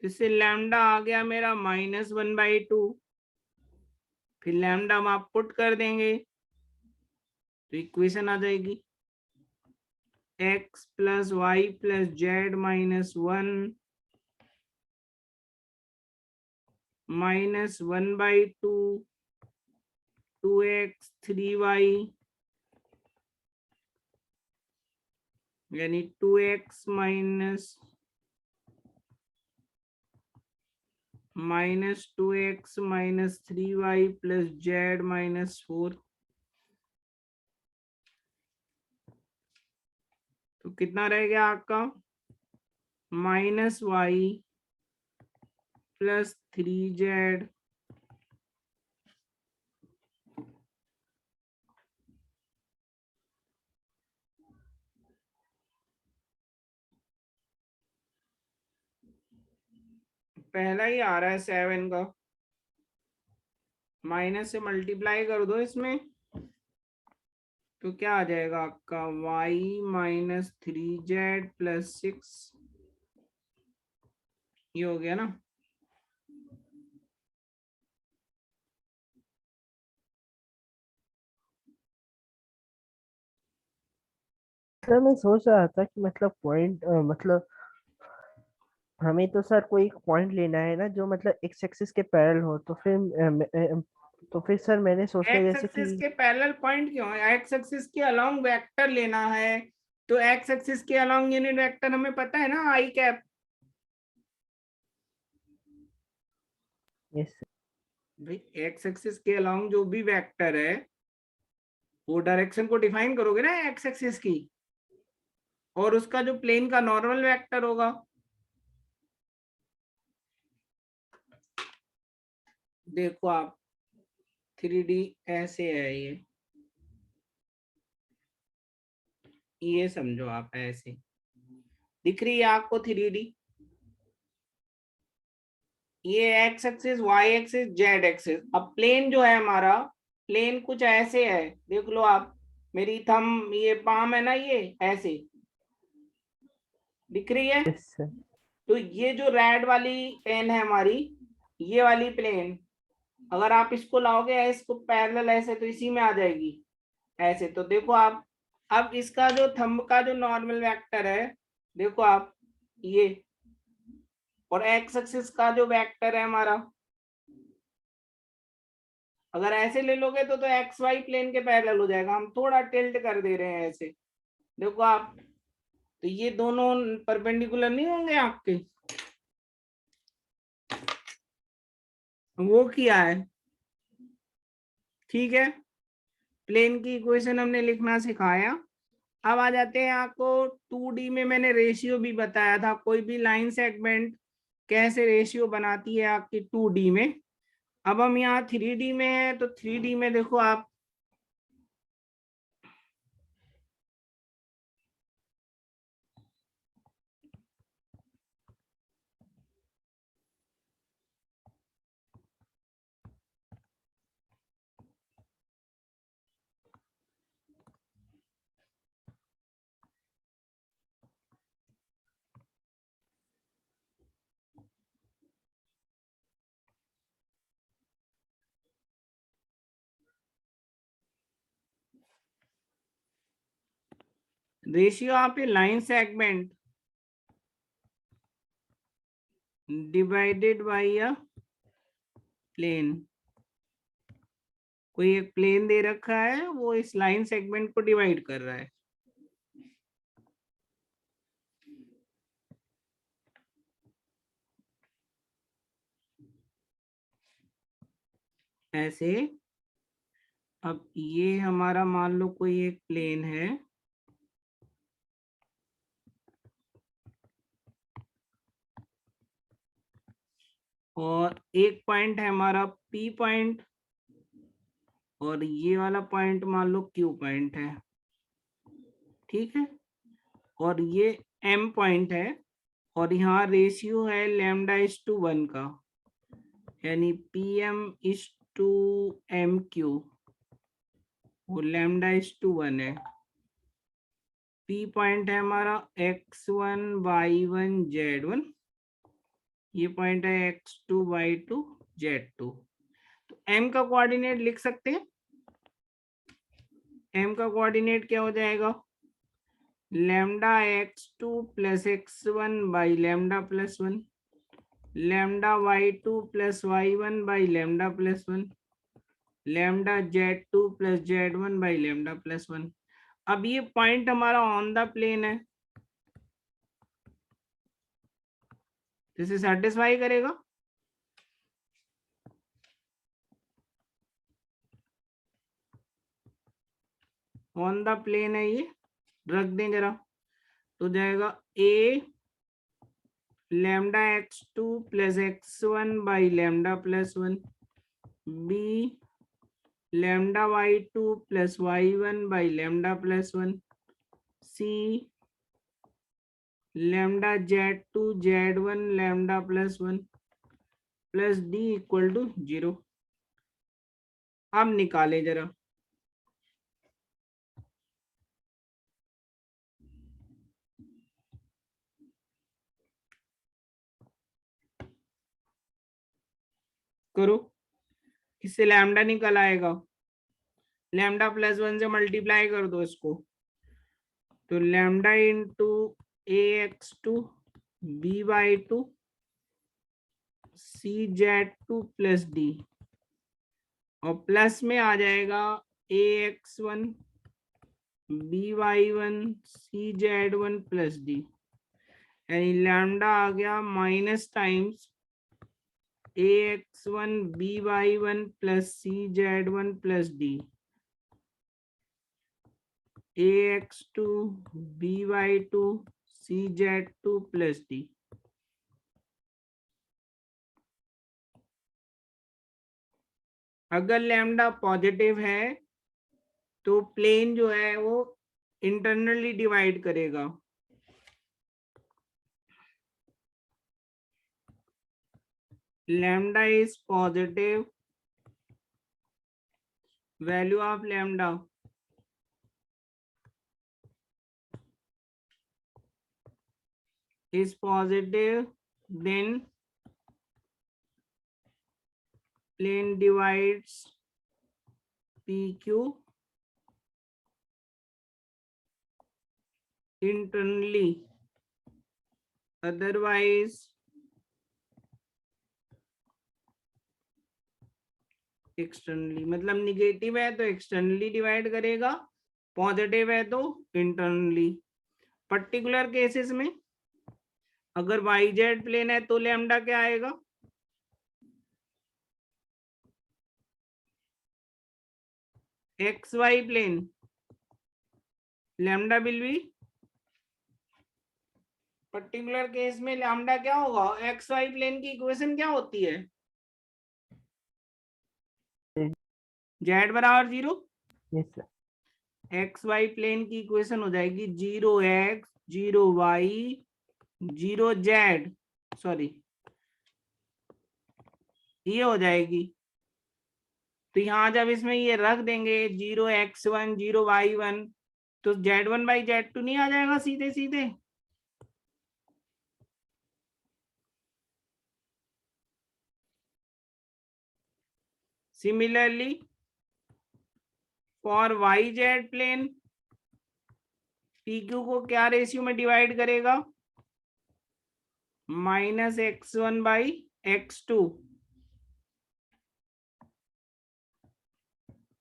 इससे लैम्डा आ गया मेरा -1/2, फिर लैम्डा हम आप पुट कर देंगे तो इक्वेशन आ जाएगी x plus Y plus Z -1 -1/2 2x 3y यानी 2x minus 2x minus 3y plus z minus 4। तो कितना रह गया आपका माइनस y प्लस 3z पहला ही आ रहा है 7 का, माइनस से मल्टीप्लाई कर दो इसमें तो क्या आ जाएगा आपका y माइनस 3z प्लस 6, ये हो गया ना। सर मैं सोच रहा था कि मतलब पॉइंट मतलब हमें तो सर कोई एक पॉइंट लेना है ना जो मतलब एक्स एक्सिस के पैरेलल हो, तो फिर सर मैंने सोचा एक्स जैसे एक्सिस कि के पैरेलल पॉइंट क्यों है, एक्स एक्सिस के अलोंग वेक्टर लेना है तो एक्स एक्सिस के अलोंग यूनिट वेक्टर हमें पता है ना आई कैप। यस भाई एक्स एक्सिस के अलोंग जो भी वेक्टर है वो डायरेक्शन को डिफाइन करोगे ना एक्स एक्सिस की, और उसका जो प्लेन का नॉर्मल वेक्टर होगा। देखो आप 3D ऐसे है, ये समझो आप ऐसे दिख रही है आपको 3D, ये X axis Y axis Z axis. अब प्लेन जो है हमारा, प्लेन कुछ ऐसे है, देख लो आप, मेरी थंब ये पाम है ना, ये ऐसे दिख रही है। यस सर तो ये जो रेड वाली पेन है हमारी, ये वाली प्लेन, अगर आप इसको लाओगे इसको पैरेलल ऐसे तो इसी में आ जाएगी ऐसे। तो देखो आप, अब इसका जो थंब का जो नॉर्मल वेक्टर है, देखो आप ये, और एक्स एक्सिस का जो वेक्टर है हमारा, अगर ऐसे ले लोगे तो एक्स वाई प्लेन के पैरेलल हो जाएगा। हम थोड़ा टिल्ट कर दे रहे हैं ऐसे, देखो आप, तो ये दोनों परपेंडिकुलर नहीं होंगे आपके, वो किया है। ठीक है, प्लेन की इक्वेशन हमने लिखना सिखाया। अब आ जाते हैं, आपको 2D में मैंने रेशियो भी बताया था, कोई भी लाइन सेगमेंट कैसे रेशियो बनाती है आपकी 2D में। अब हम यहाँ 3D में है, तो 3D में देखो आप, रेशियो आप line segment divided by a plane, कोई एक प्लेन दे रखा है, वो इस लाइन सेगमेंट को डिवाइड कर रहा है ऐसे। अब ये हमारा मान लो कोई एक प्लेन है, और एक पॉइंट है हमारा P पॉइंट, और ये वाला पॉइंट मान लो Q पॉइंट है, ठीक है, और ये M पॉइंट है, और यहाँ रेशियो है λ/1 का, यानी PM/MQ, वो λ/1 है। P पॉइंट है हमारा x1 y1 z1, ये पॉइंट है x2 y2 z2। तो M का कोऑर्डिनेट लिख सकते हैं, M का कोऑर्डिनेट क्या हो जाएगा, λ/x2 + x1 by λ+1, λ/y2 + y1 by λ+1, lambda z2 plus z1 by lambda plus 1। अब ये पॉइंट हमारा ऑन द प्लेन है, इसे सेटिस्फाई करेगा। ऑन द प्लेन है ये, रख दें जरा, तो जाएगा a lambda x2 plus x1 by lambda plus 1, b lambda y2 plus y1 by lambda plus 1, c lambda z2 z1 lambda plus 1 plus d equal to 0। अब निकाले जरा, करो, इससे लैम्डा निकल आएगा, लैम्डा प्लस 1 से मल्टीप्लाई कर दो इसको, तो lambda into ax2 by2 cz2 plus d, और प्लस में आ जाएगा ax1 by1 cz1 plus d, यानी लैम्डा आ गया minus times ax1 by1 plus cz1 plus d, ax2 by2 cz2 plus d। अगर लैम्डा पॉजिटिव है तो प्लेन जो है वो इंटरनली डिवाइड करेगा, lambda is positive, value of lambda is positive, then plane divides PQ internally, otherwise externally. मतलब negative है तो एक्सटर्नली डिवाइड करेगा, पॉजिटिव है तो इंटरनली। पर्टिकुलर केसेस में अगर वाई जेड प्लेन है तो लैम्डा क्या आएगा, X Y plane lambda will be, particular case में लैम्डा क्या होगा, एक्स वाई प्लेन की इक्वेशन क्या होती है, जेड बराबर 0, yes sir. X Y plane की इक्वेशन हो जाएगी 0x 0y 0z, सॉरी ये हो जाएगी। तो यहाँ जब इसमें ये रख देंगे 0x1 0y1, तो z1 बाई z2 नहीं आ जाएगा सीधे सीधे। Similarly for Y Z plane PQ को क्या रेशियो में डिवाइड करेगा, -x1 बाई x2,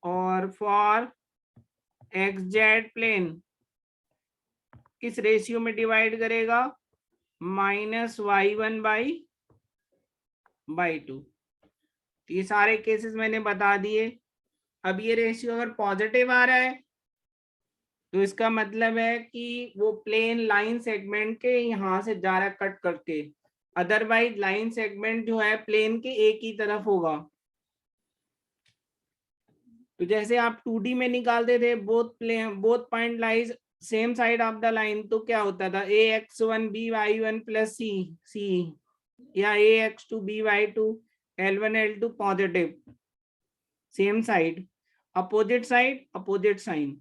और फॉर xz प्लेन किस रेशियो में डिवाइड करेगा, -y1 बाई 2। ये सारे केसेस मैंने बता दिए। अब ये रेशियो अगर पॉजिटिव आ रहा है तो इसका मतलब है कि वो प्लेन लाइन सेगमेंट के यहाँ से जा रहा है कट करके, अदरवाइज लाइन सेगमेंट जो है प्लेन के एक ही तरफ होगा। तो जैसे आप 2D में निकालते थे both point lies same side of the line, तो क्या होता था ax1 by1 प्लस c या ax2 by2 l1 l2 positive, same side, opposite side opposite sign,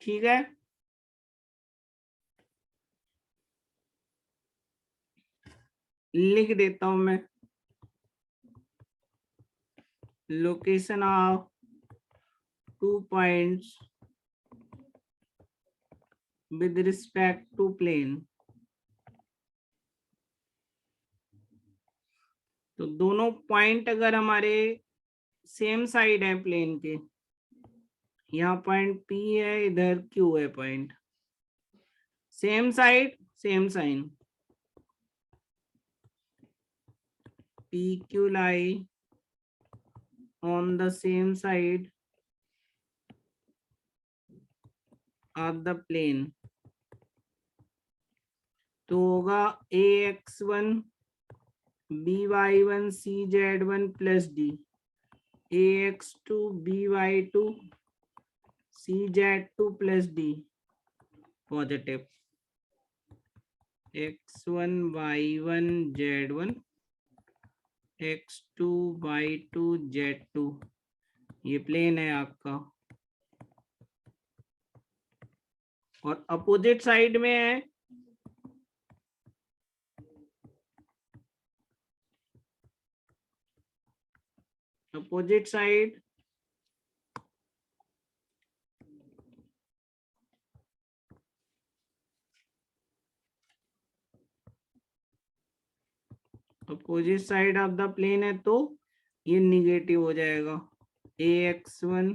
ठीक है। लिख देता हूं मैं, location of 2 points with respect to plane. तो दोनों पॉइंट अगर हमारे सेम साइड है प्लेन के, यहाँ पॉइंट P है, इधर Q है point, same side same sign, PQ lie on the same side of the plane, तो होगा AX1 BY1 CZ1 plus D, AX2 BY2 CZ2 plus D positive, X1 Y1 Z1 X2 Y2 Z2, ये plane है आपका, और opposite side में है opposite side opposite side of the plane है, तो ये निगेटिव हो जाएगा, AX1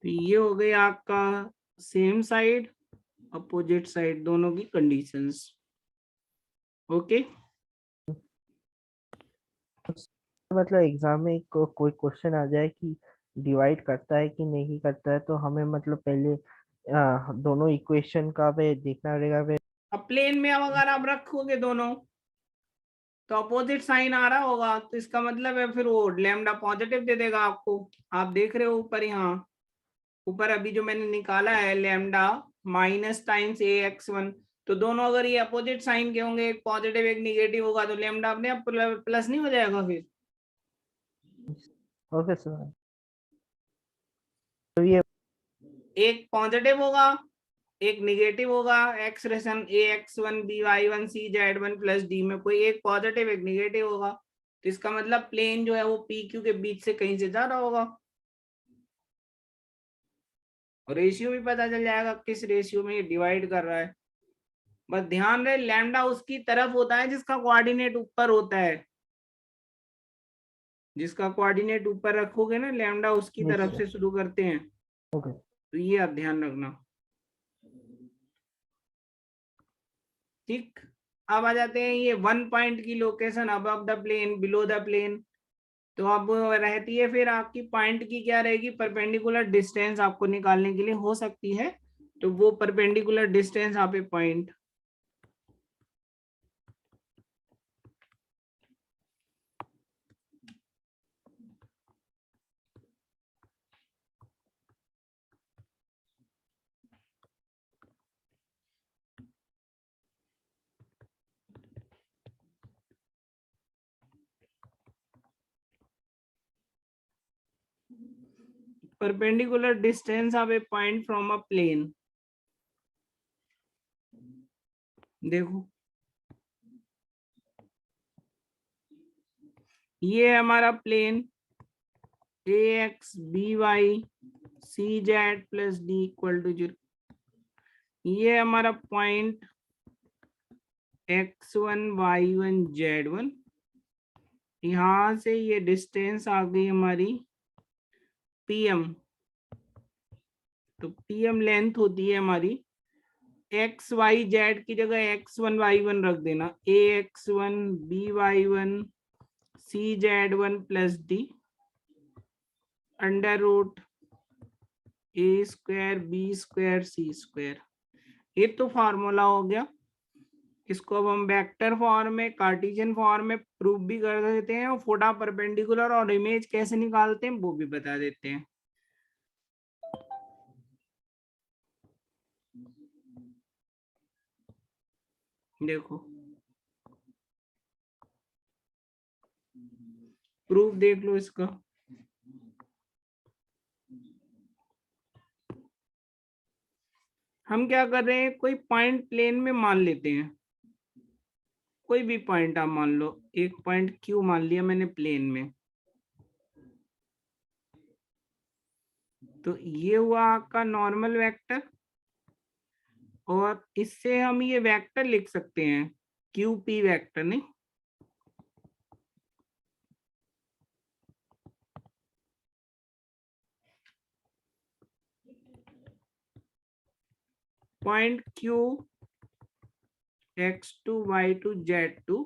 तो ये हो गई आपका सेम साइड अपोजिट साइड दोनों की कंडीशंस। ओके, मतलब एग्जाम में कोई क्वेश्चन आ जाए कि डिवाइड करता है कि नहीं करता है, तो हमें मतलब पहले दोनों इक्वेशन का वे देखना रहेगा वे। अब प्लेन में अब अगर आप रखोगे दोनों तो अपोजिट साइन आ रहा होगा, तो इसका मतलब है फिर वो लैम्डा पॉजिटिव दे देगा आपको। आप देख रहे हो ऊपर, यहाँ ऊपर अभी जो मैंने निकाला है लैम्डा माइनस टाइम्स AX1, तो दोनों अगर ये अपोजिट साइन के होंगे, एक पॉजिटिव एक निगेटिव होगा, तो लैम्डा अपने आप प्लस नहीं हो जाएगा फिर? ओके सर, तो ये एक पॉजिटिव होगा एक निगेटिव होगा, expression AX1 BY1 CZ1 plus D में कोई एक पॉजिटिव एक निगेटिव होगा, तो इसका मतलब प्लेन जो है वो PQ के बीच से कहीं से जा रहा होगा, और रेशियो भी पता चल जाएगा किस रेशियो में ये डिवाइड कर रहा है। बस ध्यान रहे लैम्डा उसकी तरफ होता है जिसका कोऑर्डिनेट ऊपर होता है, जिसका कोऑर्डिनेट ऊपर रखोगे ना लैम्डा उसकी जी तरफ सर। से शुरू करते हैं, ओके, तो ये आप ध्यान रखना। ठीक, अब आ जाते हैं ये 1 पॉइंट की location above the plane below the plane, तो अब रहती है फिर आपकी पॉइंट की क्या रहेगी, परपेंडिकुलर डिस्टेंस आपको निकालने के लिए हो सकती है, तो वो परपेंडिकुलर डिस्टेंस यहाँ पे point, perpendicular distance of a point from a plane। देखो ये हमारा plane AX BY CZ plus D equal to 0, ये हमारा पॉइंट X1 Y1 Z1, यहां से ये डिस्टेंस आ गई हमारी PM, तो PM लेंथ होती है हमारी, XYZ की जगह X1 Y1 रख देना, AX1 BY1 CZ1 plus D under root A² B² C², ये तो फॉर्मूला हो गया। इसको अब हम वेक्टर फॉर्म में कार्टेशियन फॉर्म में प्रूफ भी कर देते हैं, और फोटा परपेंडिकुलर और इमेज कैसे निकालते हैं वो भी बता देते हैं। देखो प्रूफ देख लो इसका, हम क्या कर रहे हैं, कोई पॉइंट प्लेन में मान लेते हैं, कोई भी पॉइंट आप मान लो, एक पॉइंट Q मान लिया मैंने प्लेन में, तो ये हुआ आपका नॉर्मल वेक्टर, और इससे हम ये वेक्टर लिख सकते हैं क्यू पी वेक्टर, नहीं? Point Q x2 y2 z2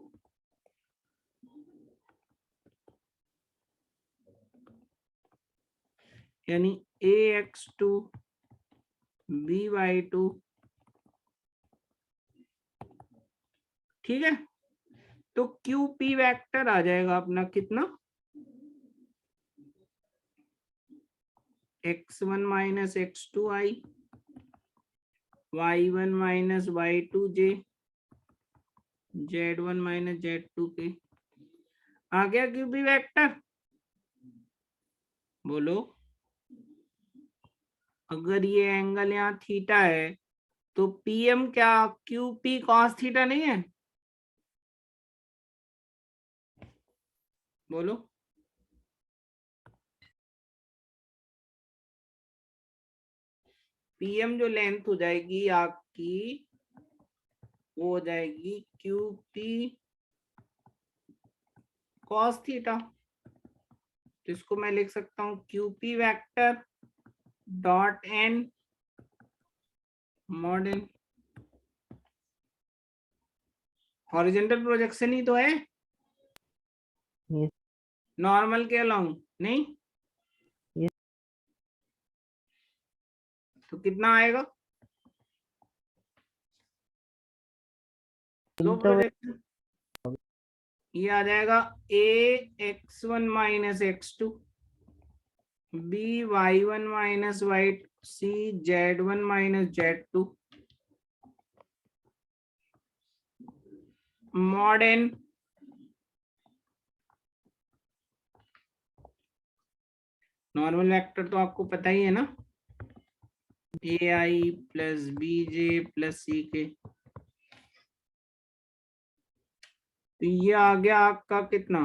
यानी ax2 by2, ठीक है? तो क्यू पी वेक्टर आ जाएगा अपना कितना, x1 minus x2i, y1 minus y2j, z1 minus z2k। आ गया क्यू पी वेक्टर? बोलो। अगर ये एंगल यहाँ थीटा है तो पीएम क्या क्यू पी कॉस थीटा नहीं है? बोलो। पीएम जो लेंथ हो जाएगी आपकी, वो हो जाएगी क्यू पी कॉस थीटा। तो इसको मैं लिख सकता हूँ Q P vector dot N mod N. Horizontal projection ही तो है, ये नॉर्मल के अलाउंग नहीं। ये तो कितना आएगा? दो तो प्रोजेक्शन, ये आ जाएगा a x1 minus x2, b y1 minus y, c z1 minus z2 mod N. Normal vector तो आपको पता ही है ना, A I plus B J plus C K. तो ये आ गया आपका कितना,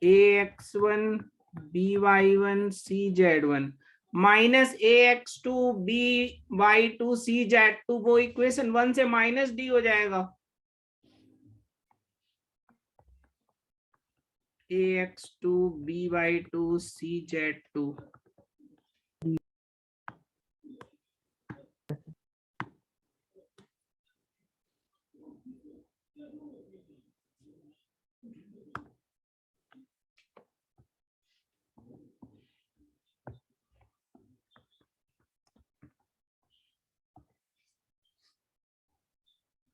A X one B Y one C Z one minus A X two B Y two C Z two, वो इक्वेशन 1 से माइनस डी हो जाएगा। A X two B Y two C Z two.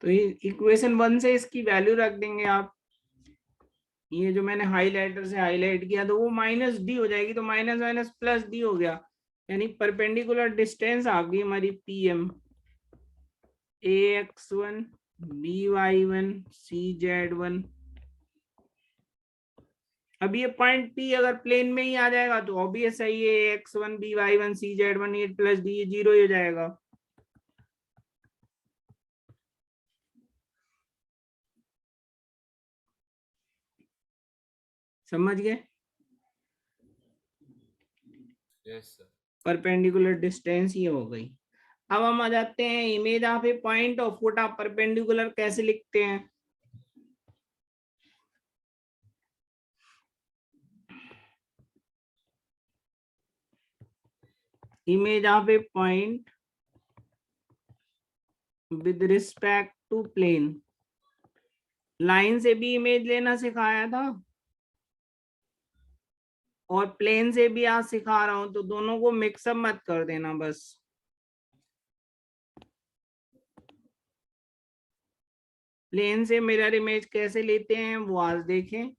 तो ये equation 1 से इसकी value रख देंगे आप। ये जो मैंने हाईलाइटर से हाईलाइट किया तो वो माइनस डी हो जाएगी, तो माइनस माइनस प्लस डी हो गया, यानी परपेंडिकुलर डिस्टेंस आ गई हमारी PM. A X one B Y one C Z one. अब ये पॉइंट पी अगर प्लेन में ही आ जाएगा तो ऑब्वियस है ये X one B Y one C Z one ये प्लस डी ये जीरो ही हो जाएगा। समझ गए? Yes sir. परपेंडिकुलर डिस्टेंस ये हो गई। अब हम आ जाते हैं image of a point of foot of perpendicular कैसे लिखते हैं। Image of a point with respect to plane. Line से भी इमेज लेना सिखाया था और प्लेन से भी आज सिखा रहा हूं, तो दोनों को मिक्सअप मत कर देना बस। प्लेन से मिरर इमेज कैसे लेते हैं वो आज देखें।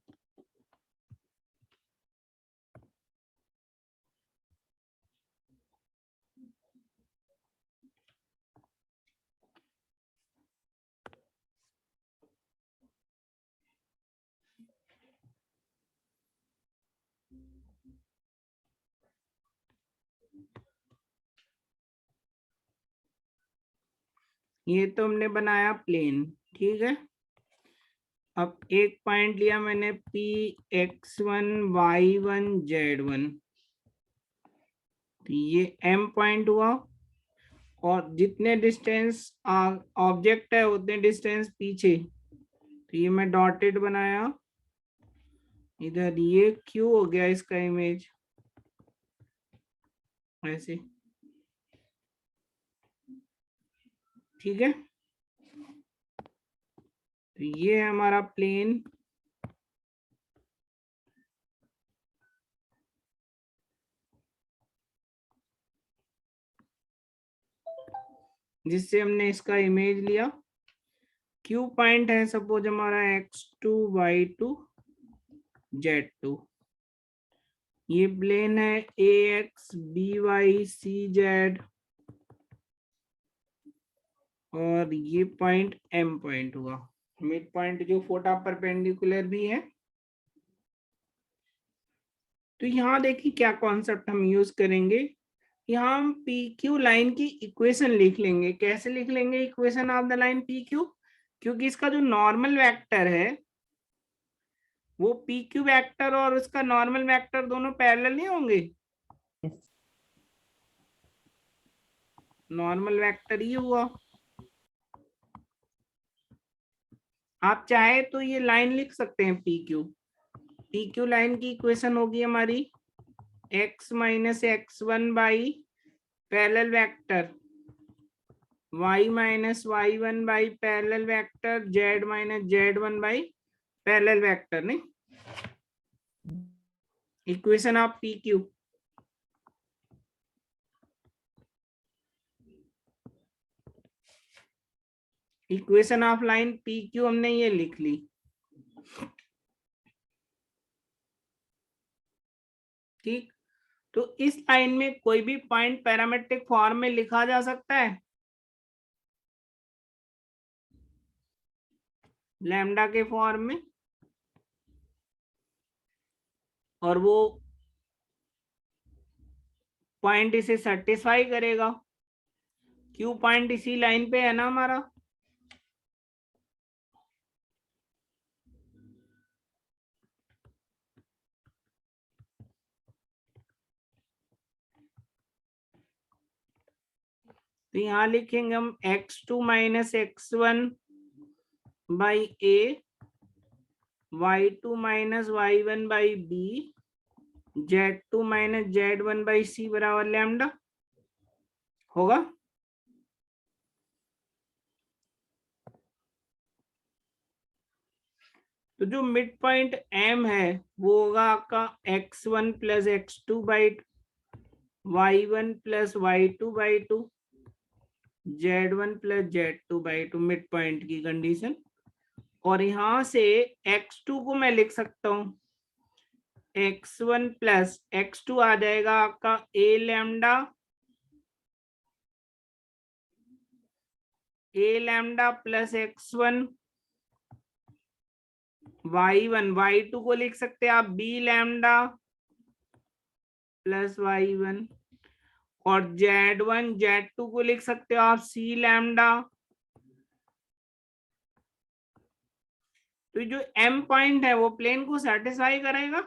ये तो हमने बनाया प्लेन, ठीक है। अब एक पॉइंट लिया मैंने P X one Y one Z one, तो ये m पॉइंट हुआ, और जितने डिस्टेंस ऑब्जेक्ट है उतने डिस्टेंस पीछे, तो ये मैं डॉटेड बनाया, इधर ये q हो गया इसका इमेज ऐसे, ठीक है। तो ये है हमारा प्लेन, जिससे हमने इसका इमेज लिया। Q पॉइंट है सपोज हमारा x2 y2 z2, ये प्लेन है ax by cz, और ये पॉइंट m पॉइंट हुआ, मिड पॉइंट जो फोटा परपेंडिकुलर भी है। तो यहाँ देखिए क्या कॉन्सेप्ट हम यूज करेंगे, यहाँ हम पी क्यू लाइन की इक्वेशन लिख लेंगे। कैसे लिख लेंगे equation of the line P Q? क्योंकि इसका जो नॉर्मल वेक्टर है वो पी क्यू वेक्टर और उसका नॉर्मल वेक्टर दोनों पैरेलल नहीं होंगे। नॉर्मल वेक्टर ये हुआ। आप चाहे तो ये लाइन लिख सकते हैं P Q. P Q line की इक्वेशन होगी हमारी x minus X one by parallel vector y minus Y one by parallel vector z minus Z one by parallel vector, नहीं equation of P Q. Equation of line P Q हमने ये लिख ली। ठीक, तो इस line में कोई भी पॉइंट पैरामेट्रिक फॉर्म में लिखा जा सकता है, लैम्डा के फॉर्म में, और वो पॉइंट इसे सेटिस्फाई करेगा। क्यू पॉइंट इसी लाइन पे है ना हमारा, तो यहां लिखेंगे हम x2 minus X one by A, y2 minus Y one by B, z2 minus Z one by C बराबर लैम्डा होगा। तो जो मिड पॉइंट m है वो होगा आपका x1 plus x two by y1 plus y2 by two, z1 plus z2 by two, mid point की condition. और यहां से x2 को मैं लिख सकता हूं x1 प्लस x2 आ जाएगा आपका a lambda plus x1, y1 y2 को लिख सकते हैं आप b लैम्डा प्लस y1, और z1 z2 को लिख सकते हो आप c लैम्डा। तो जो m पॉइंट है वो प्लेन को सेटिस्फाई करेगा।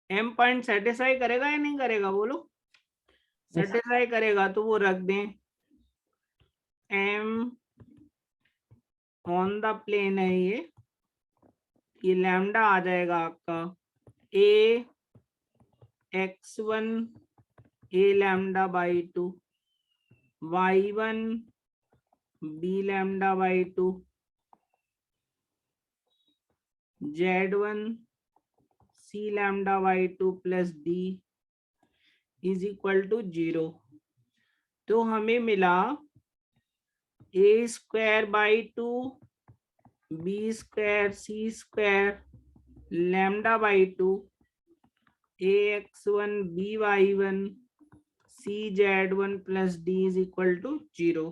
m पॉइंट सेटिस्फाई करेगा या नहीं करेगा, बोलो। सेटिस्फाई करेगा तो वो रख दें, m ऑन द प्लेन है ये लैम्डा आ जाएगा आपका a x1 a lambda by two, y1 b lambda by two, z1 c lambda by two plus d is equal to 0। तो हमें मिला a square by two B square C square lambda by two A X one B Y one C Z one plus D is equal to 0।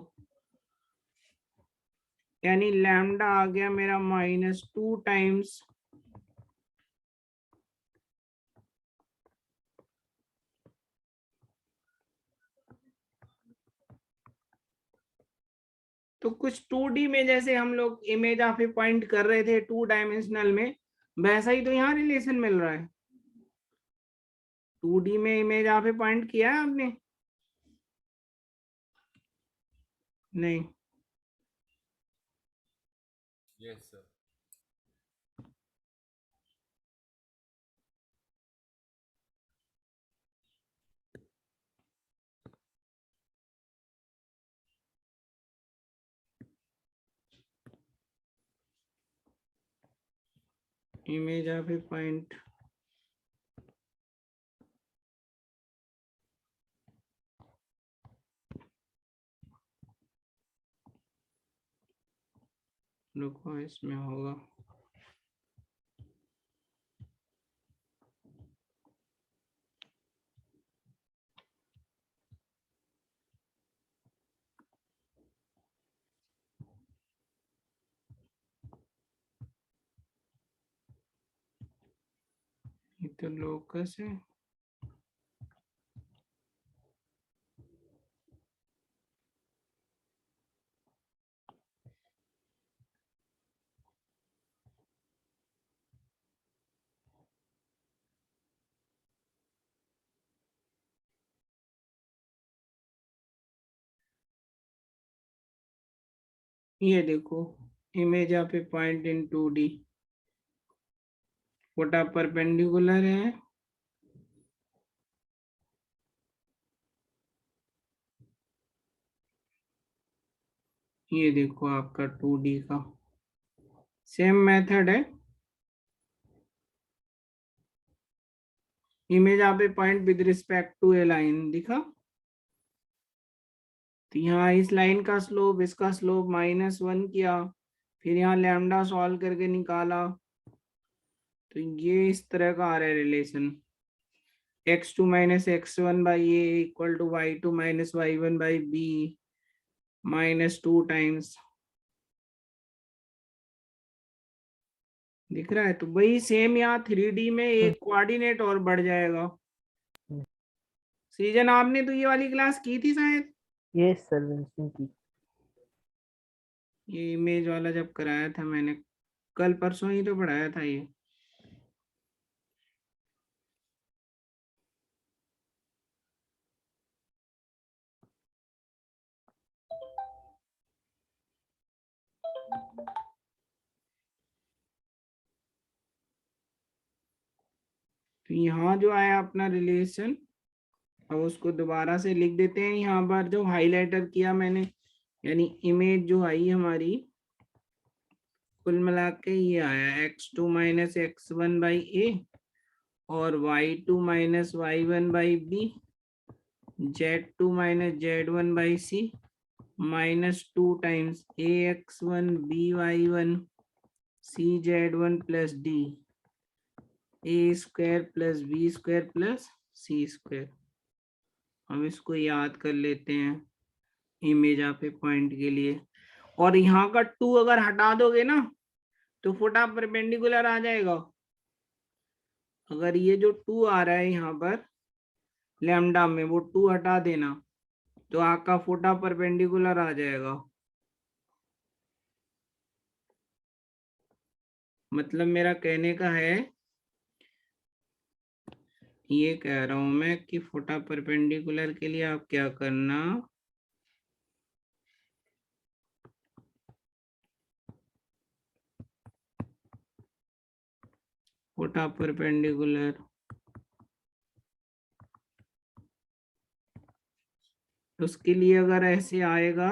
यानी lambda आ गया मेरा -2 times तो कुछ 2D में जैसे हम लोग इमेज ऑफ ए पॉइंट कर रहे थे 2 डायमेंशनल में, वैसा ही तो यहाँ रिलेशन मिल रहा है। 2D में इमेज ऑफ ए पॉइंट किया है आपने? नहीं। Yes sir. Image of a point, रुको इसमें होगा। ये तो लोकस है। ये देखो, image of a point in 2D, foot of perpendicular है, ये देखो आपका 2D का सेम मेथड है। Image of a point with respect to a line दिखा, तो यहाँ इस लाइन का स्लोप, इसका स्लोप -1 किया, फिर यहाँ लैम्डा सॉल्व करके निकाला, तो ये इस तरह का आ रहा है relation, x2 - x1 by A equal to y2 - y1 by B -2 times. दिख रहा है? तो वही सेम यहाँ 3D में एक कोऑर्डिनेट और बढ़ जाएगा। सृजन आपने तो ये वाली क्लास की थी शायद, ये सर मैंने की। ये इमेज वाला जब कराया था मैंने, कल परसों ही तो पढ़ाया था ये। तो यहाँ जो आया अपना रिलेशन, अब उसको दोबारा से लिख देते हैं। यहाँ पर जो हाईलाइटर किया मैंने, यानी इमेज जो आई हमारी, कुल मिला के ये आया x2 - x1 बाई ए और y2 - y1 by B, z2 - z1 by C -2 times ax1 by1 cz1 plus D A square plus B square plus C square. हम इसको याद कर लेते हैं इमेज ऑफ ए पॉइंट के लिए। और यहाँ का 2 अगर हटा दोगे ना तो फुटा परपेंडिकुलर आ जाएगा। अगर ये जो 2 आ रहा है यहाँ पर लैम्डा में, वो 2 हटा देना तो आपका फुटा परपेंडिकुलर आ जाएगा। मतलब मेरा कहने का है, ये कह रहा हूं मैं कि फुटा परपेंडिकुलर के लिए आप क्या करना, फुटा परपेंडिकुलर, उसके लिए अगर ऐसे आएगा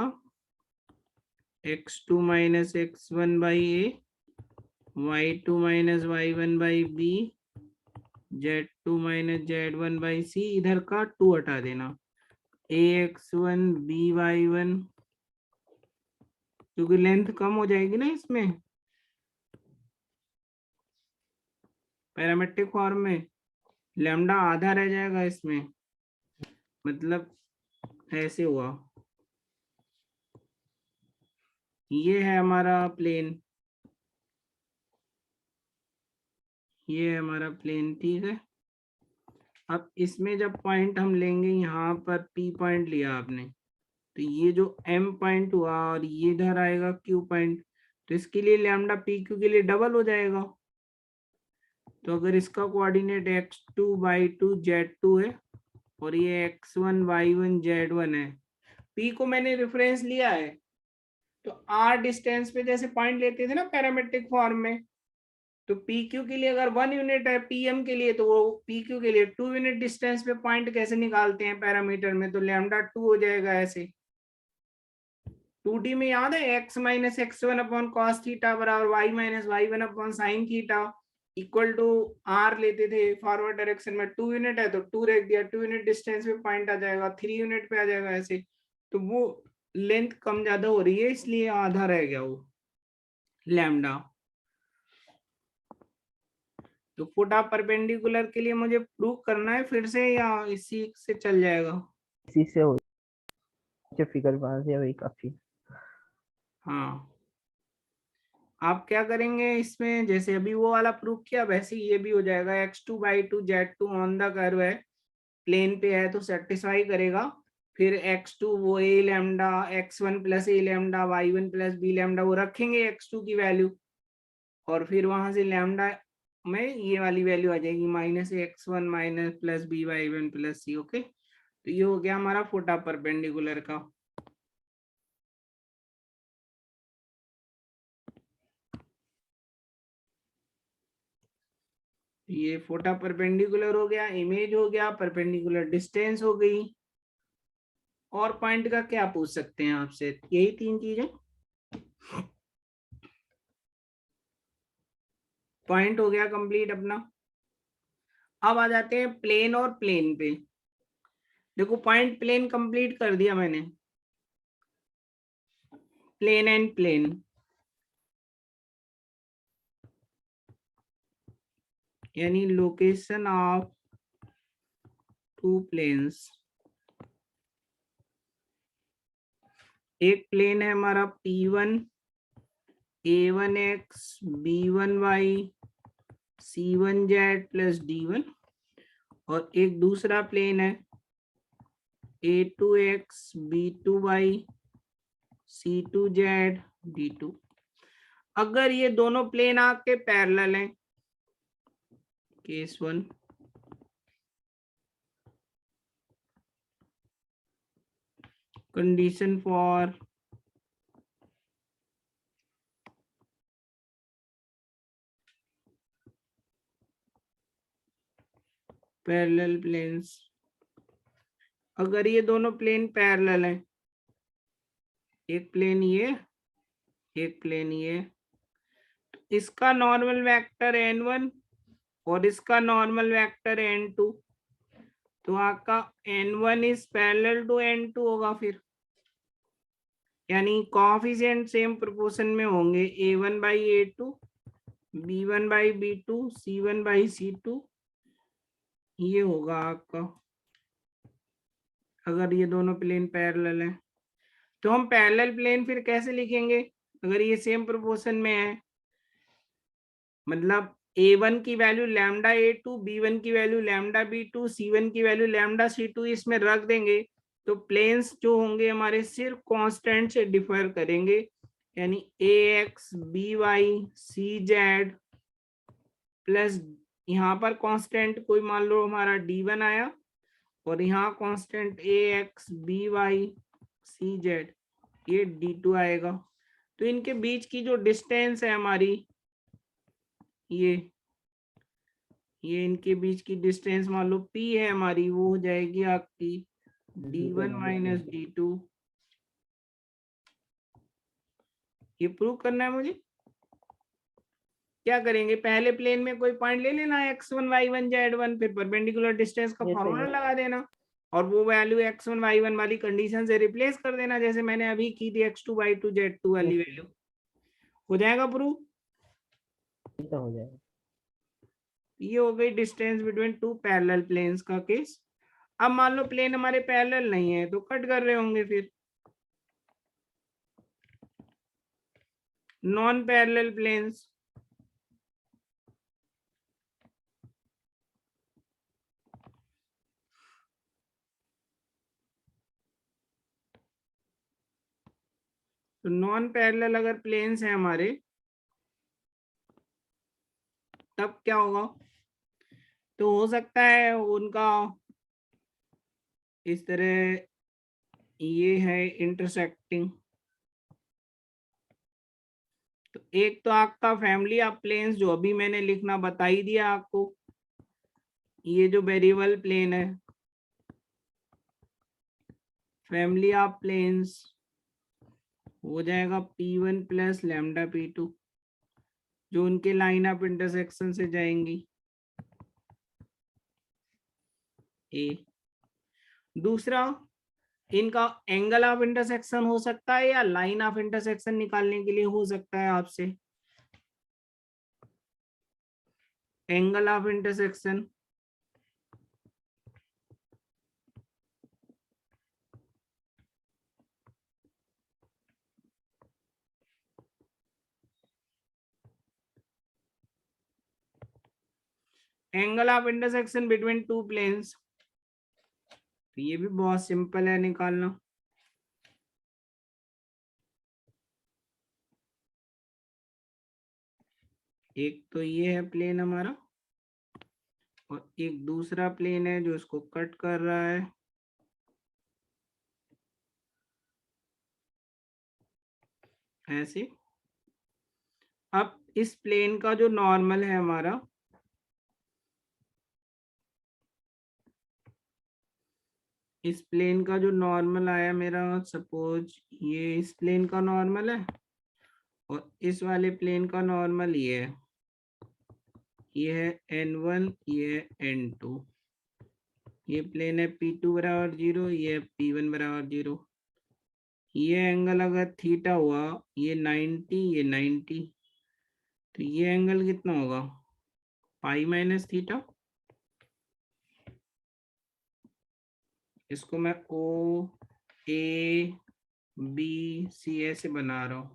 x2 - x1 by A, y2 - y1 by B, z2 - z1 by C, इधर का 2 हटा देना, ax1 by1, क्योंकि लेंथ कम हो जाएगी ना इसमें पैरामेट्रिक फॉर्म में, लैम्डा आधा रह जाएगा इसमें, मतलब ऐसे हुआ। ये है हमारा प्लेन, ये है हमारा प्लेन, ठीक है। अब इसमें जब पॉइंट हम लेंगे, यहाँ पर P पॉइंट लिया आपने, तो ये जो m पॉइंट हुआ और ये इधर आएगा q पॉइंट, तो इसके लिए लैम्डा पी क्यू के लिए डबल हो जाएगा। तो अगर इसका कोऑर्डिनेट x2/2 z2 है और ये x1 y1 z1 है, p को मैंने रेफरेंस लिया है, तो r डिस्टेंस पे जैसे पॉइंट लेते थे ना पैरामेट्रिक फॉर्म में, तो पी क्यू के लिए अगर 1 यूनिट है पीएम के लिए, तो वो पी क्यू के लिए 2 यूनिट डिस्टेंस पे पॉइंट कैसे निकालते हैं पैरामीटर में, तो लैम्डा 2 हो जाएगा ऐसे। 2D में याद है x minus x1 upon cos theta बराबर y minus y1 upon sine theta equal to r लेते थे फॉरवर्ड डायरेक्शन में, 2 यूनिट है तो 2 रख दिया, 2 यूनिट डिस्टेंस पे पॉइंट आ जाएगा, 3 यूनिट पे आ जाएगा ऐसे। तो वो लेंथ कम ज्यादा हो रही है इसलिए आधा रह गया वो लैम्डा। तो फुटा परपेंडिकुलर के लिए मुझे प्रूव करना है फिर से या इसी से चल जाएगा? इसी से हो जो फिगर बना दिया वही काफी। हाँ, आप क्या करेंगे इसमें, जैसे अभी वो वाला प्रूव किया वैसे ही ये भी हो जाएगा। x2/2 z2 on the curve है, प्लेन पे है तो सेटिस्फाई करेगा। फिर x2 वो a lambda, x1 plus a lambda, y1 plus b lambda वो रखेंगे x2 की वैल्यू, और फिर वहां से लैम्डा में ये वाली वैल्यू आ जाएगी minus x1 minus plus B y1 plus C. Okay, तो ये हो गया हमारा फोटा परपेंडिकुलर का। ये फोटा परपेंडिकुलर हो गया, इमेज हो गया, परपेंडिकुलर डिस्टेंस हो गई। और पॉइंट का क्या पूछ सकते हैं आपसे, यही 3 चीजें। पॉइंट हो गया कंप्लीट अपना। अब आ जाते हैं प्लेन और प्लेन पे। देखो पॉइंट प्लेन कंप्लीट कर दिया मैंने, प्लेन एंड प्लेन। यानी लोकेशन ऑफ 2 प्लेन्स। एक प्लेन है हमारा P1 A1x B1y C1z plus D1, और एक दूसरा प्लेन है A2x B2y C2z D2। अगर ये दोनों प्लेन आपके पैरेलल हैं, case 1, condition for parallel planes. अगर ये दोनों प्लेन पैरेलल हैं, एक प्लेन ये, एक प्लेन ये, तो इसका नॉर्मल वेक्टर n1 और इसका नॉर्मल वेक्टर n2, तो आपका n1 is parallel to n2 होगा फिर। यानी कोएफिशिएंट सेम प्रोपोर्शन में होंगे, a1/a2 b1/b2 c1/c2, ये होगा आपका अगर ये दोनों प्लेन पैरेलल हैं। तो हम पैरेलल प्लेन फिर कैसे लिखेंगे अगर ये सेम प्रोपोर्शन में है, मतलब a1 की वैल्यू लैम्डा a2, b1 की वैल्यू लैम्डा b2, c1 की वैल्यू लैम्डा c2 इसमें रख देंगे, तो प्लेन्स जो होंगे हमारे सिर्फ कांस्टेंट से डिफर करेंगे। यानी ax by cz प्लस यहाँ पर कांस्टेंट कोई मान लो हमारा d1 आया, और यहाँ कांस्टेंट ax by cz ये d2 आएगा। तो इनके बीच की जो डिस्टेंस है हमारी, ये इनके बीच की डिस्टेंस मान लो p है हमारी, वो हो जाएगी आपकी d1 माइनस d2। ये प्रूव करना है मुझे। क्या करेंगे, पहले प्लेन में कोई पॉइंट ले लेना x1 y1 z1, फिर परपेंडिकुलर डिस्टेंस का ये सही फॉर्मूला है। लगा देना, और वो वैल्यू x1 y1 वाली कंडीशन से रिप्लेस कर देना, जैसे मैंने अभी की थी x2/2 z2 वाली वैल्यू। हो जाएगा प्रूव। ये तो हो जाएगा। ये हो गई डिस्टेंस बिटवीन 2 पैरेलल प्लेन्स का केस। अब मान लो प्लेन हमारे पैरेलल नहीं है तो कट कर रहे होंगे फिर। नॉन पैरेलल प्लेन्स, तो नॉन पैरेलल अगर प्लेन्स हैं हमारे तब क्या होगा? तो हो सकता है उनका इस तरह ये है इंटरसेक्टिंग। तो एक तो आपका फैमिली ऑफ प्लेन्स जो अभी मैंने लिखना बता ही दिया आपको, ये जो वेरिएबल प्लेन है फैमिली ऑफ प्लेन्स हो जाएगा P1 प्लस लैम्डा P2 जो उनके लाइन ऑफ इंटरसेक्शन से जाएंगी ए। दूसरा, इनका एंगल ऑफ इंटरसेक्शन हो सकता है या लाइन ऑफ इंटरसेक्शन निकालने के लिए हो सकता है आपसे angle of intersection. Angle of intersection between two planes, तो ये भी बहुत सिंपल है निकालना। एक तो ये है प्लेन हमारा और एक दूसरा प्लेन है जो इसको कट कर रहा है। ऐसे अब इस प्लेन का जो नॉर्मल है हमारा, इस प्लेन का जो नॉर्मल आया मेरा, सपोज ये इस प्लेन का नॉर्मल है और इस वाले प्लेन का नॉर्मल ये है N1, ये है N2। ये प्लेन है P2 बराबर 0, ये है P1 बराबर 0। ये एंगल अगर थीटा हुआ, ये 90, ये 90, तो ये एंगल कितना होगा? Pi minus theta. इसको मैं O A B C ऐसे बना रहा हूं।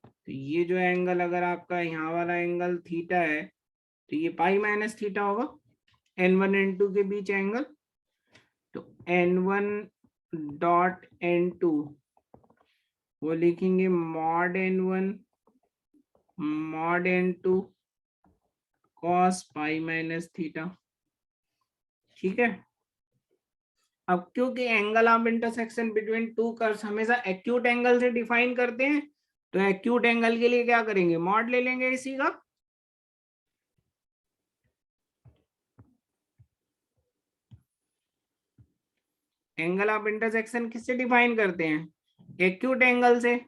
तो ये जो एंगल अगर आपका यहाँ वाला एंगल थीटा है तो ये पाई माइनस थीटा होगा N1 N2 के बीच एंगल। तो N1 डॉट N2 वो लिखेंगे mod N1 mod N2 cos pi minus theta. ठीक है। अब क्योंकि angle of intersection between to curves हमेशा एक्यूट एंगल से डिफाइन करते हैं, तो एक्यूट एंगल के लिए क्या करेंगे? मॉड ले लेंगे इसी का। एंगल ऑफ इंटरसेक्शन किससे डिफाइन करते हैं? एक्यूट एंगल से।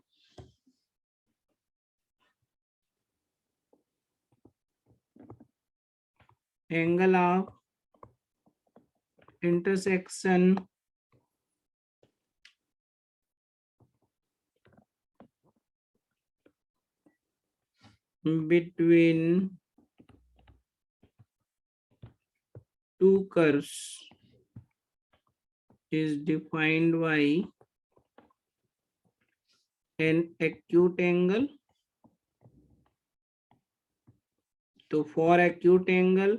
Angle of intersection between two curves is defined by an acute angle. तो for acute angle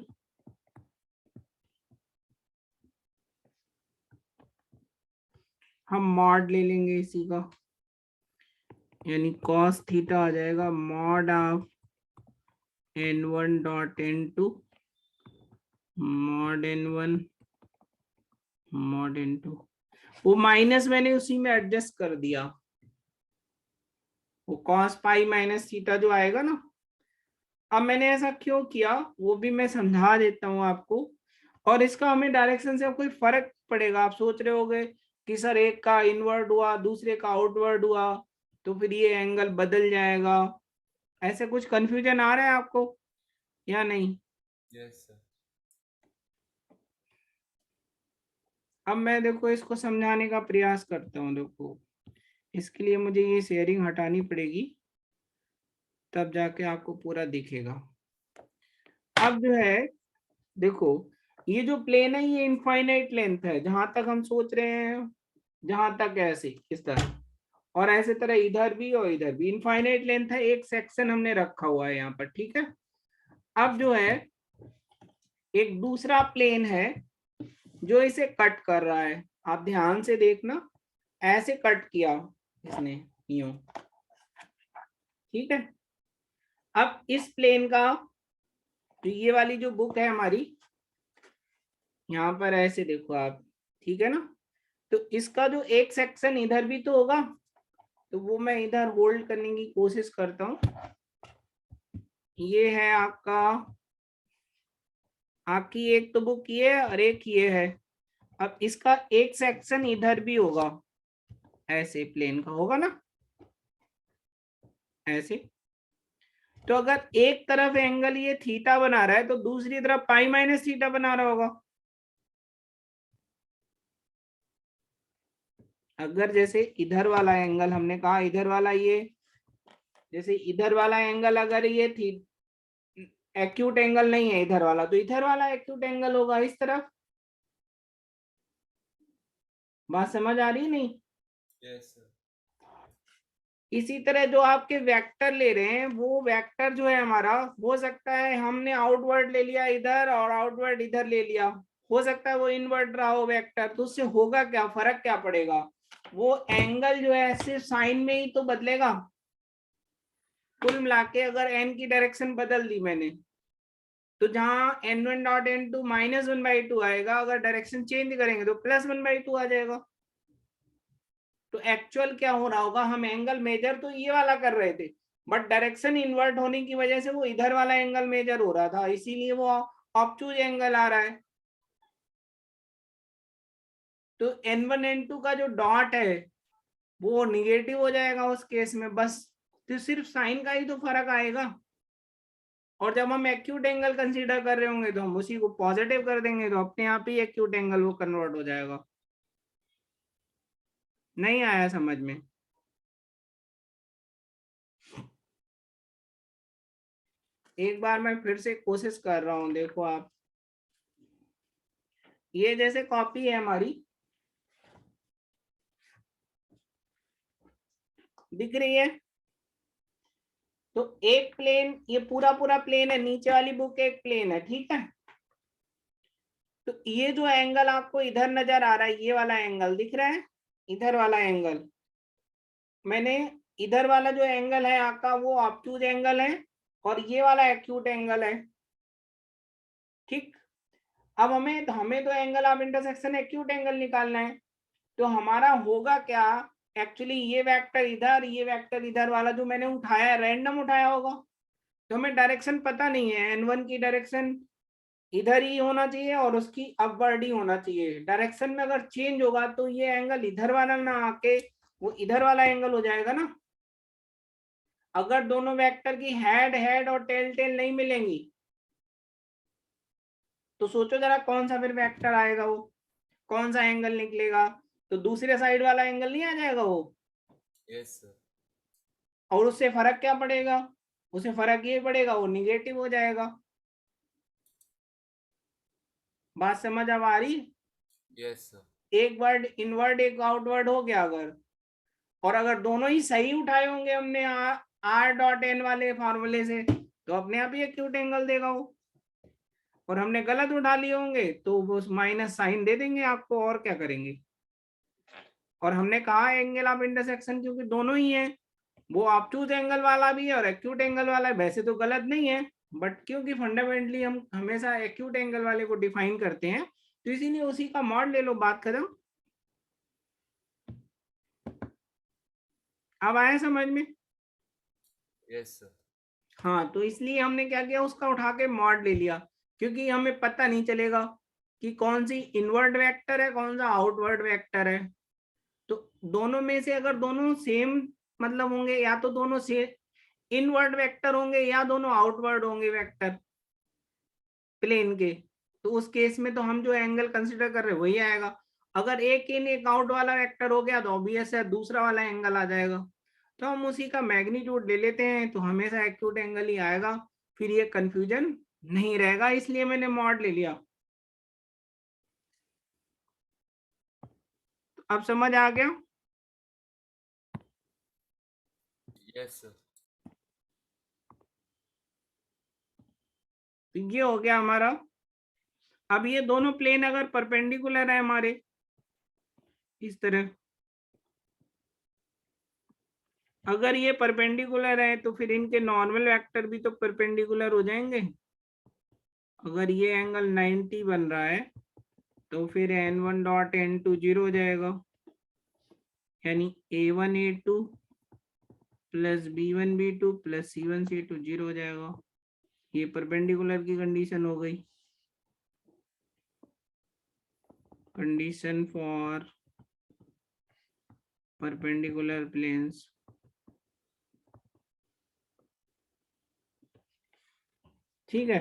हम मॉड ले लेंगे इसी का, यानी cos थीटा आ जाएगा mod of N1 dot N2 mod N1 mod N2। वो माइनस मैंने उसी में एडजस्ट कर दिया, वो cos पाई माइनस थीटा जो आएगा ना। अब मैंने ऐसा क्यों किया वो भी मैं समझा देता हूं आपको, और इसका हमें डायरेक्शन से कोई फर्क पड़ेगा। आप सोच रहे होगे कि सर एक का इनवर्ड हुआ दूसरे का आउटवर्ड हुआ तो फिर ये एंगल बदल जाएगा, ऐसे कुछ कंफ्यूजन आ रहा है आपको या नहीं? Yes sir. अब मैं देखो इसको समझाने का प्रयास करता हूँ। देखो इसके लिए मुझे ये शेयरिंग हटानी पड़ेगी, तब जाके आपको पूरा दिखेगा। अब जो है देखो, ये जो प्लेन है ये इनफाइनाइट लेंथ है जहां तक हम सोच रहे हैं, जहां तक ऐसे इस तरह और ऐसे तरह इधर भी और इधर भी इनफाइनाइट लेंथ है। एक सेक्शन हमने रखा हुआ है यहाँ पर। ठीक है। अब जो है एक दूसरा प्लेन है जो इसे कट कर रहा है। आप ध्यान से देखना, ऐसे कट किया इसने यूं, ठीक है। अब इस प्लेन का, तो ये वाली जो बुक है हमारी, यहाँ पर ऐसे देखो आप, ठीक है ना। तो इसका जो एक सेक्शन इधर भी तो होगा, तो वो मैं इधर होल्ड करने की कोशिश करता हूँ। ये है आपकी एक तो बुक ये है और एक ये है। अब इसका एक सेक्शन इधर भी होगा, ऐसे प्लेन का होगा ना, ऐसे। तो अगर एक तरफ एंगल ये थीटा बना रहा है तो दूसरी तरफ पाई माइनस थीटा बना रहा होगा। अगर जैसे इधर वाला एंगल हमने कहा, इधर वाला ये, जैसे इधर वाला एंगल अगर ये थी एक्यूट एंगल नहीं है इधर वाला, तो इधर वाला एक्यूट एंगल होगा इस तरफ। बात समझ आ रही है नहीं? Yes sir. इसी तरह जो आपके वेक्टर ले रहे हैं, वो वेक्टर जो है हमारा, हो सकता है हमने आउटवर्ड ले लिया इधर और आउटवर्ड इधर ले लिया, हो सकता है वो इनवर्ड रहा हो वेक्टर, तो उससे होगा क्या, फर्क क्या पड़ेगा? वो एंगल जो है सिर्फ साइन में ही तो बदलेगा। कुल मिला के अगर एन की डायरेक्शन बदल दी मैंने, तो जहां n1 डॉट n2 -1/2 आएगा, अगर डायरेक्शन चेंज करेंगे तो +1/2 आ जाएगा। तो एक्चुअल क्या हो रहा होगा, हम एंगल मेजर तो ये वाला कर रहे थे, बट डायरेक्शन इन्वर्ट होने की वजह से वो इधर वाला एंगल मेजर हो रहा था, इसीलिए वो ऑब्टूज एंगल आ रहा है। तो n1 n2 का जो डॉट है वो निगेटिव हो जाएगा उस केस में, बस। तो सिर्फ साइन का ही तो फर्क आएगा। और जब हम एक्यूट एंगल कंसीडर कर रहे होंगे तो हम उसी को पॉजिटिव कर देंगे, तो अपने आप ही एक्यूट एंगल वो कन्वर्ट हो जाएगा। नहीं आया समझ में? एक बार मैं फिर से कोशिश कर रहा हूं, देखो आप, ये जैसे कॉपी है हमारी, दिख रही है। तो एक प्लेन, ये पूरा पूरा प्लेन है, नीचे वाली बुक एक प्लेन है, ठीक है। तो ये जो एंगल आपको इधर नजर आ रहा है, ये वाला एंगल दिख रहा है, इधर वाला एंगल, मैंने इधर वाला जो एंगल है आपका वो ऑब्टूज एंगल है, और ये वाला एक्यूट एंगल है, ठीक। अब हमें तो angle of intersection acute angle निकालना है। तो हमारा होगा क्या, एक्चुअली ये वेक्टर इधर, ये वेक्टर इधर वाला जो मैंने उठाया, रैंडम उठाया होगा, तो हमें डायरेक्शन पता नहीं है, n1 की डायरेक्शन इधर ही होना चाहिए और उसकी अपवर्ड ही होना चाहिए। डायरेक्शन में अगर चेंज होगा तो ये एंगल इधर वाला ना आके वो इधर वाला एंगल हो जाएगा ना। अगर दोनों वेक्टर की हेड हेड और टेल टेल नहीं मिलेंगी, तो सोचो जरा कौन सा फिर वेक्टर आएगा, वो कौन सा एंगल निकलेगा? तो दूसरे साइड वाला एंगल नहीं आ जाएगा वो। Yes sir. और उससे फर्क क्या पड़ेगा? उससे फर्क ये पड़ेगा, वो निगेटिव हो जाएगा। बात समझ अब आ रही? Yes sir. एक वर्ड इनवर्ड एक आउटवर्ड हो गया अगर, और अगर दोनों ही सही उठाए होंगे हमने आर डॉट एन वाले फॉर्मूले से, तो अपने आप ही एक्यूट एंगल देगा वो। और हमने गलत उठा लिए होंगे तो वो माइनस साइन दे देंगे आपको, और क्या करेंगे। और हमने कहा एंगल ऑफ इंटरसेक्शन क्योंकि दोनों ही है, वो ऑब्टूज एंगल वाला भी है और एक्यूट एंगल वाला है, वैसे तो गलत नहीं है, बट क्योंकि फंडामेंटली हम हमेशा एक्यूट एंगल वाले को डिफाइन करते हैं, तो इसीलिए उसी का मॉड ले लो, बात खत्म। अब आया समझ में? Yes sir. हाँ, तो इसलिए हमने क्या किया, उसका उठा के मॉड ले लिया, क्योंकि हमें पता नहीं चलेगा कि कौन सी इनवर्ड वेक्टर है, कौन सा आउटवर्ड वेक्टर है। तो दोनों में से अगर दोनों सेम मतलब होंगे, या तो दोनों से इनवर्ड वेक्टर होंगे या दोनों आउटवर्ड होंगे वेक्टर प्लेन के, तो उस केस में तो हम जो एंगल कंसीडर कर रहे हैं वही आएगा। अगर एक इन एक आउट वाला वेक्टर हो गया तो ऑब्वियस है दूसरा वाला एंगल आ जाएगा। तो हम उसी का मैग्नीट्यूड ले लेते हैं, तो हमेशा एक्यूट एंगल ही आएगा, फिर ये कंफ्यूजन नहीं रहेगा, इसलिए मैंने मॉड ले लिया। तो अब समझ आ गया? Yes sir. तो ये हो गया हमारा। अब ये दोनों प्लेन अगर परपेंडिकुलर है हमारे, इस तरह। अगर ये परपेंडिकुलर है तो फिर इनके नॉर्मल वेक्टर भी तो परपेंडिकुलर हो जाएंगे। अगर ये एंगल 90 बन रहा है तो फिर n1 डॉट n2 0 हो जाएगा, यानी a1 a2 plus b1 b2 plus c1 c2 0 हो जाएगा। ये परपेंडिकुलर की कंडीशन हो गई। Condition for perpendicular planes. ठीक है,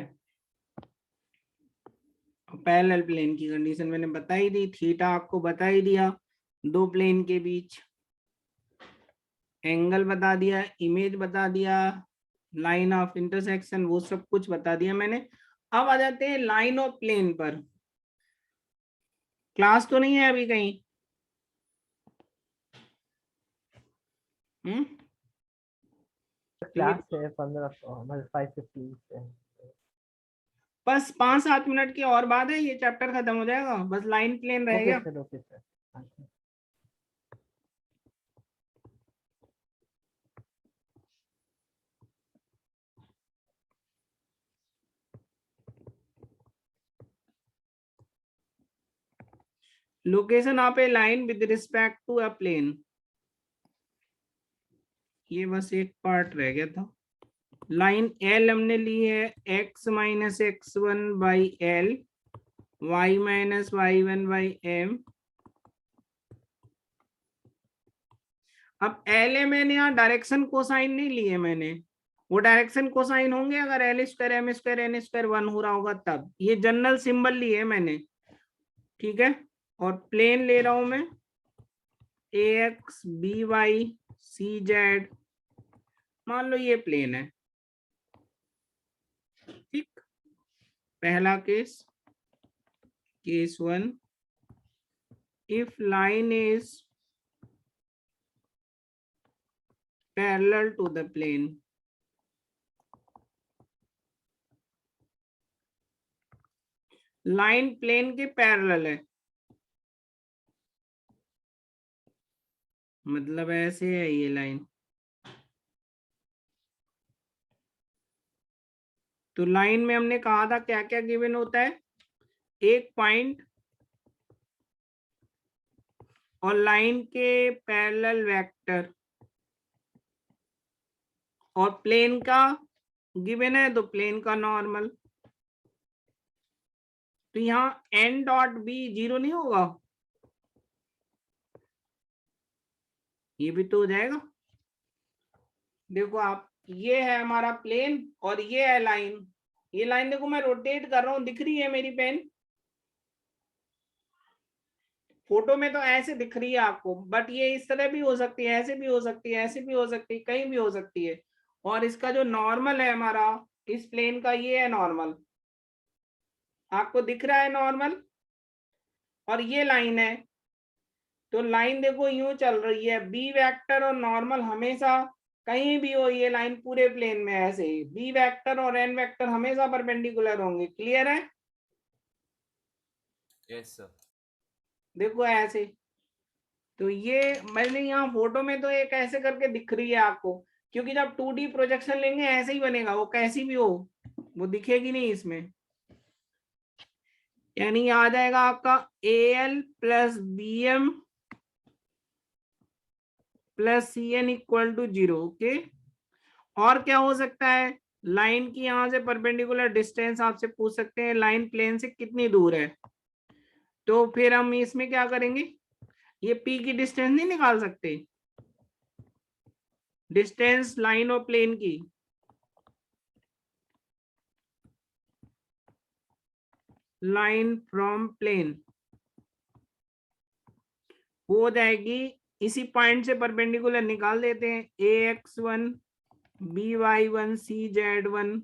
पैरेलल प्लेन की कंडीशन मैंने बताई दी, थीटा आपको बता ही दिया, दो प्लेन के बीच एंगल बता दिया, इमेज बता दिया, लाइन ऑफ इंटरसेक्शन वो सब कुछ बता दिया मैंने। अब आ जाते हैं लाइन ऑफ प्लेन पर। क्लास तो नहीं है अभी कहीं? क्लास है 15 मतलब 5:15 से। बस 5-7 मिनट की और बाद है, ये चैप्टर खत्म हो जाएगा, बस लाइन प्लेन ओके रहेगा। Sir, okay sir. अच्छा। Location of a line with respect to a plane, ये बस एक पार्ट रह गया था। लाइन एल हमने ली है x minus x1 by L, y minus y1 by M. अब एल ए मैंने यहाँ डायरेक्शन कोसाइन नहीं लिए मैंने, वो डायरेक्शन कोसाइन होंगे अगर L square M square N square 1 हो रहा होगा तब। ये जनरल सिंबल लिए मैंने, ठीक है। और प्लेन ले रहा हूं मैं A X B Y C Z, मान लो ये प्लेन है, ठीक। पहला case, case 1, if line is parallel to the plane, line plane के पैरेलल है, मतलब ऐसे है ये लाइन। तो लाइन में हमने कहा था क्या क्या गिवन होता है, एक पॉइंट और लाइन के पैरेलल वेक्टर, और प्लेन का गिवन है तो प्लेन का नॉर्मल। तो यहाँ n डॉट बी 0 नहीं होगा, ये भी तो हो जाएगा। देखो आप, ये है हमारा प्लेन और ये है लाइन। ये लाइन देखो मैं रोटेट कर रहा हूं, दिख रही है मेरी पेन? फोटो में तो ऐसे दिख रही है आपको, बट ये इस तरह भी हो सकती है, ऐसे भी हो सकती है, ऐसे भी हो सकती है, कहीं भी हो सकती है। और इसका जो नॉर्मल है हमारा इस प्लेन का, ये है नॉर्मल, आपको दिख रहा है नॉर्मल। और ये लाइन है, तो लाइन देखो यूं चल रही है, बी वेक्टर और नॉर्मल हमेशा कहीं भी हो, ये लाइन पूरे प्लेन में ऐसे ही बी वेक्टर और एन वेक्टर हमेशा परपेंडिकुलर होंगे। क्लियर है? Yes sir. देखो ऐसे, तो ये मैंने यहाँ फोटो में तो एक ऐसे करके दिख रही है आपको, क्योंकि जब 2D प्रोजेक्शन लेंगे ऐसे ही बनेगा, वो कैसी भी हो वो दिखेगी नहीं इसमें। यानी आ जाएगा आपका AL plus BM plus CN equal to 0। Okay, और क्या हो सकता है, लाइन की यहां से परपेंडिकुलर डिस्टेंस आपसे पूछ सकते हैं, लाइन प्लेन से कितनी दूर है। तो फिर हम इसमें क्या करेंगे, ये P की डिस्टेंस नहीं निकाल सकते, डिस्टेंस लाइन और प्लेन की, लाइन फ्रॉम प्लेन हो जाएगी, इसी पॉइंट से परपेंडिकुलर निकाल देते हैं, AX1 BY1 CZ1,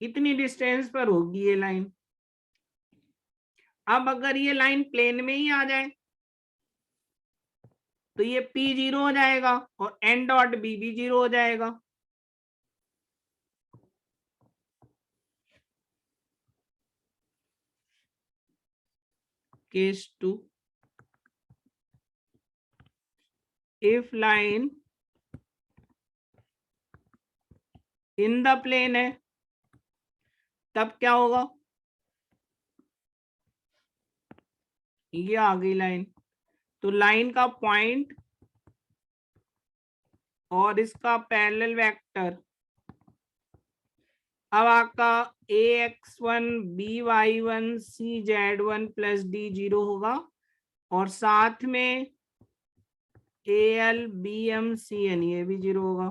इतनी डिस्टेंस पर होगी ये लाइन। अब अगर ये लाइन प्लेन में ही आ जाए तो ये P 0 हो जाएगा और N डॉट B भी 0 हो जाएगा। case 2, if line in the plane है तब क्या होगा, ये आ गई लाइन, तो लाइन का पॉइंट और इसका पैरेलल वेक्टर, अब आपका ax1 by1 cz1 plus d0 होगा और साथ में al bm cn ये भी 0 होगा।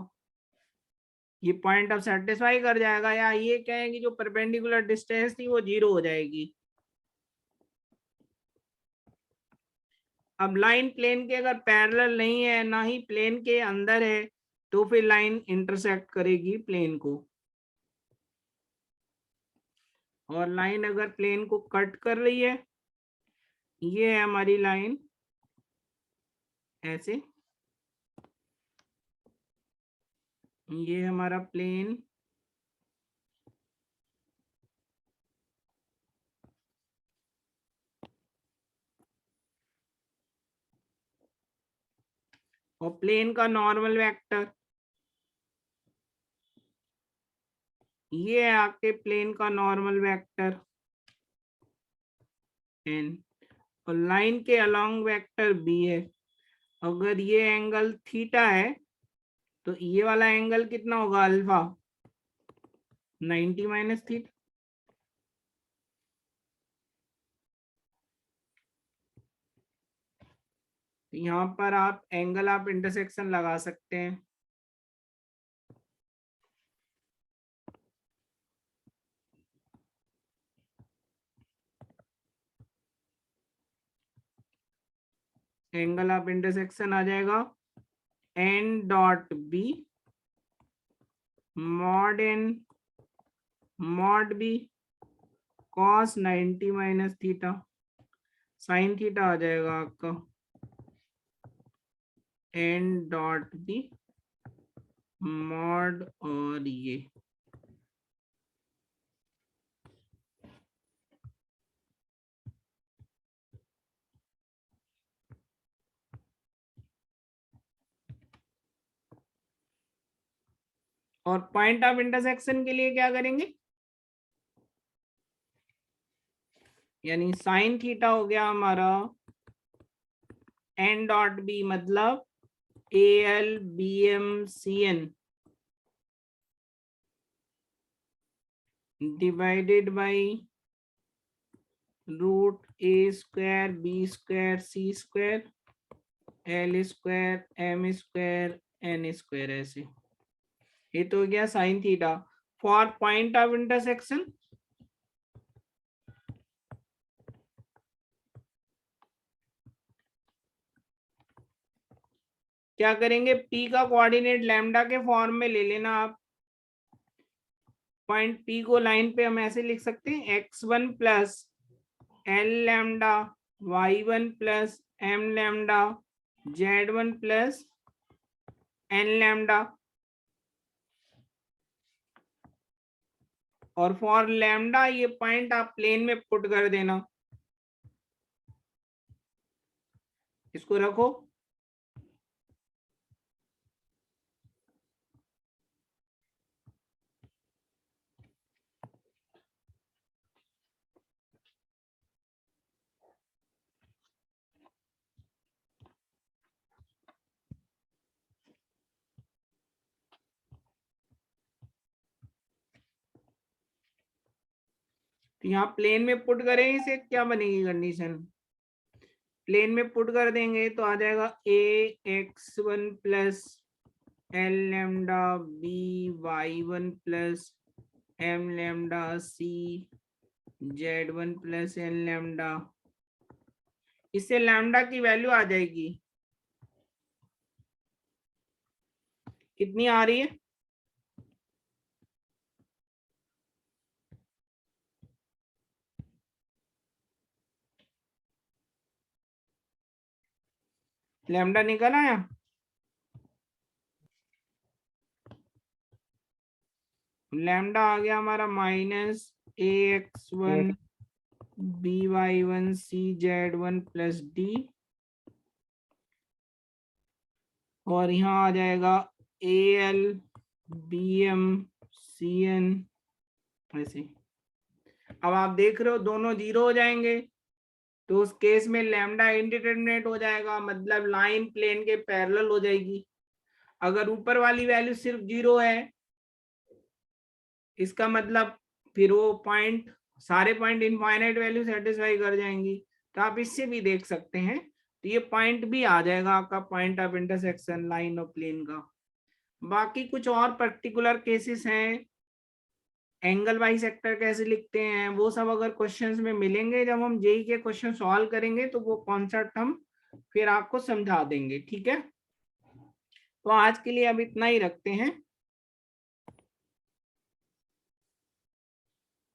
ये पॉइंट अब सेटिस्फाई कर जाएगा, या ये कहेंगे जो परपेंडिकुलर डिस्टेंस थी वो 0 हो जाएगी। अब लाइन प्लेन के अगर पैरेलल नहीं है ना ही प्लेन के अंदर है तो फिर लाइन इंटरसेक्ट करेगी प्लेन को, और लाइन अगर प्लेन को कट कर रही है, ये है हमारी लाइन ऐसे, ये हमारा प्लेन और प्लेन का नॉर्मल वेक्टर, ये है आपके प्लेन का नॉर्मल वेक्टर एन, और लाइन के अलोंग वेक्टर बी है। अगर ये एंगल थीटा है तो ये वाला एंगल कितना होगा, अल्फा, 90 माइनस थीटा। तो यहाँ पर आप एंगल आप इंटरसेक्शन लगा सकते हैं। एंगल ऑफ इंटरसेक्शन आ जाएगा N dot B mod N mod B cos 90 minus theta sine theta आ जाएगा आपका एन डॉट बी मॉड, और ये और पॉइंट ऑफ इंटरसेक्शन के लिए क्या करेंगे, यानी साइन थीटा हो गया हमारा एन डॉट बी मतलब A L B M C N divided by root A square B square C square L square M square N square, ऐसे। ये तो हो गया sine theta. For point of intersection क्या करेंगे, P का coordinate lambda के फॉर्म में ले लेना आप। पॉइंट P को लाइन पे हम ऐसे लिख सकते हैं x1 plus L lambda y1 plus M lambda z1 plus N lambda, और फॉर लैम्डा ये पॉइंट आप प्लेन में पुट कर देना, इसको रखो। तो यहाँ प्लेन में पुट करें इसे, क्या बनेगी कंडीशन, प्लेन में पुट कर देंगे तो आ जाएगा A X one plus L lambda B Y one plus M lambda C Z one plus N lambda. इससे लैम्डा की वैल्यू आ जाएगी, कितनी आ रही है, लैम्डा निकल आया, लैम्डा आ गया हमारा minus A X one by1 cz1 plus D, और यहाँ आ जाएगा al bm cn ऐसे। अब आप देख रहे हो दोनों जीरो हो जाएंगे, तो उस केस में लैम्डा इंडिटरमिनेट हो जाएगा, मतलब लाइन प्लेन के पैरेलल हो जाएगी। अगर ऊपर वाली वैल्यू सिर्फ जीरो है, इसका मतलब फिर वो पॉइंट, सारे पॉइंट इनफाइनाइट वैल्यू सेटिस्फाई कर जाएंगी। तो आप इससे भी देख सकते हैं, तो ये पॉइंट भी आ जाएगा आपका पॉइंट ऑफ इंटरसेक्शन लाइन और प्लेन का। बाकी कुछ और पर्टिकुलर केसेस हैं, एंगल बाइसेक्टर कैसे लिखते हैं, वो सब अगर क्वेश्चंस में मिलेंगे, जब हम जेई के क्वेश्चन सॉल्व करेंगे तो वो कॉन्सेप्ट हम फिर आपको समझा देंगे, ठीक है। तो आज के लिए अब इतना ही रखते हैं।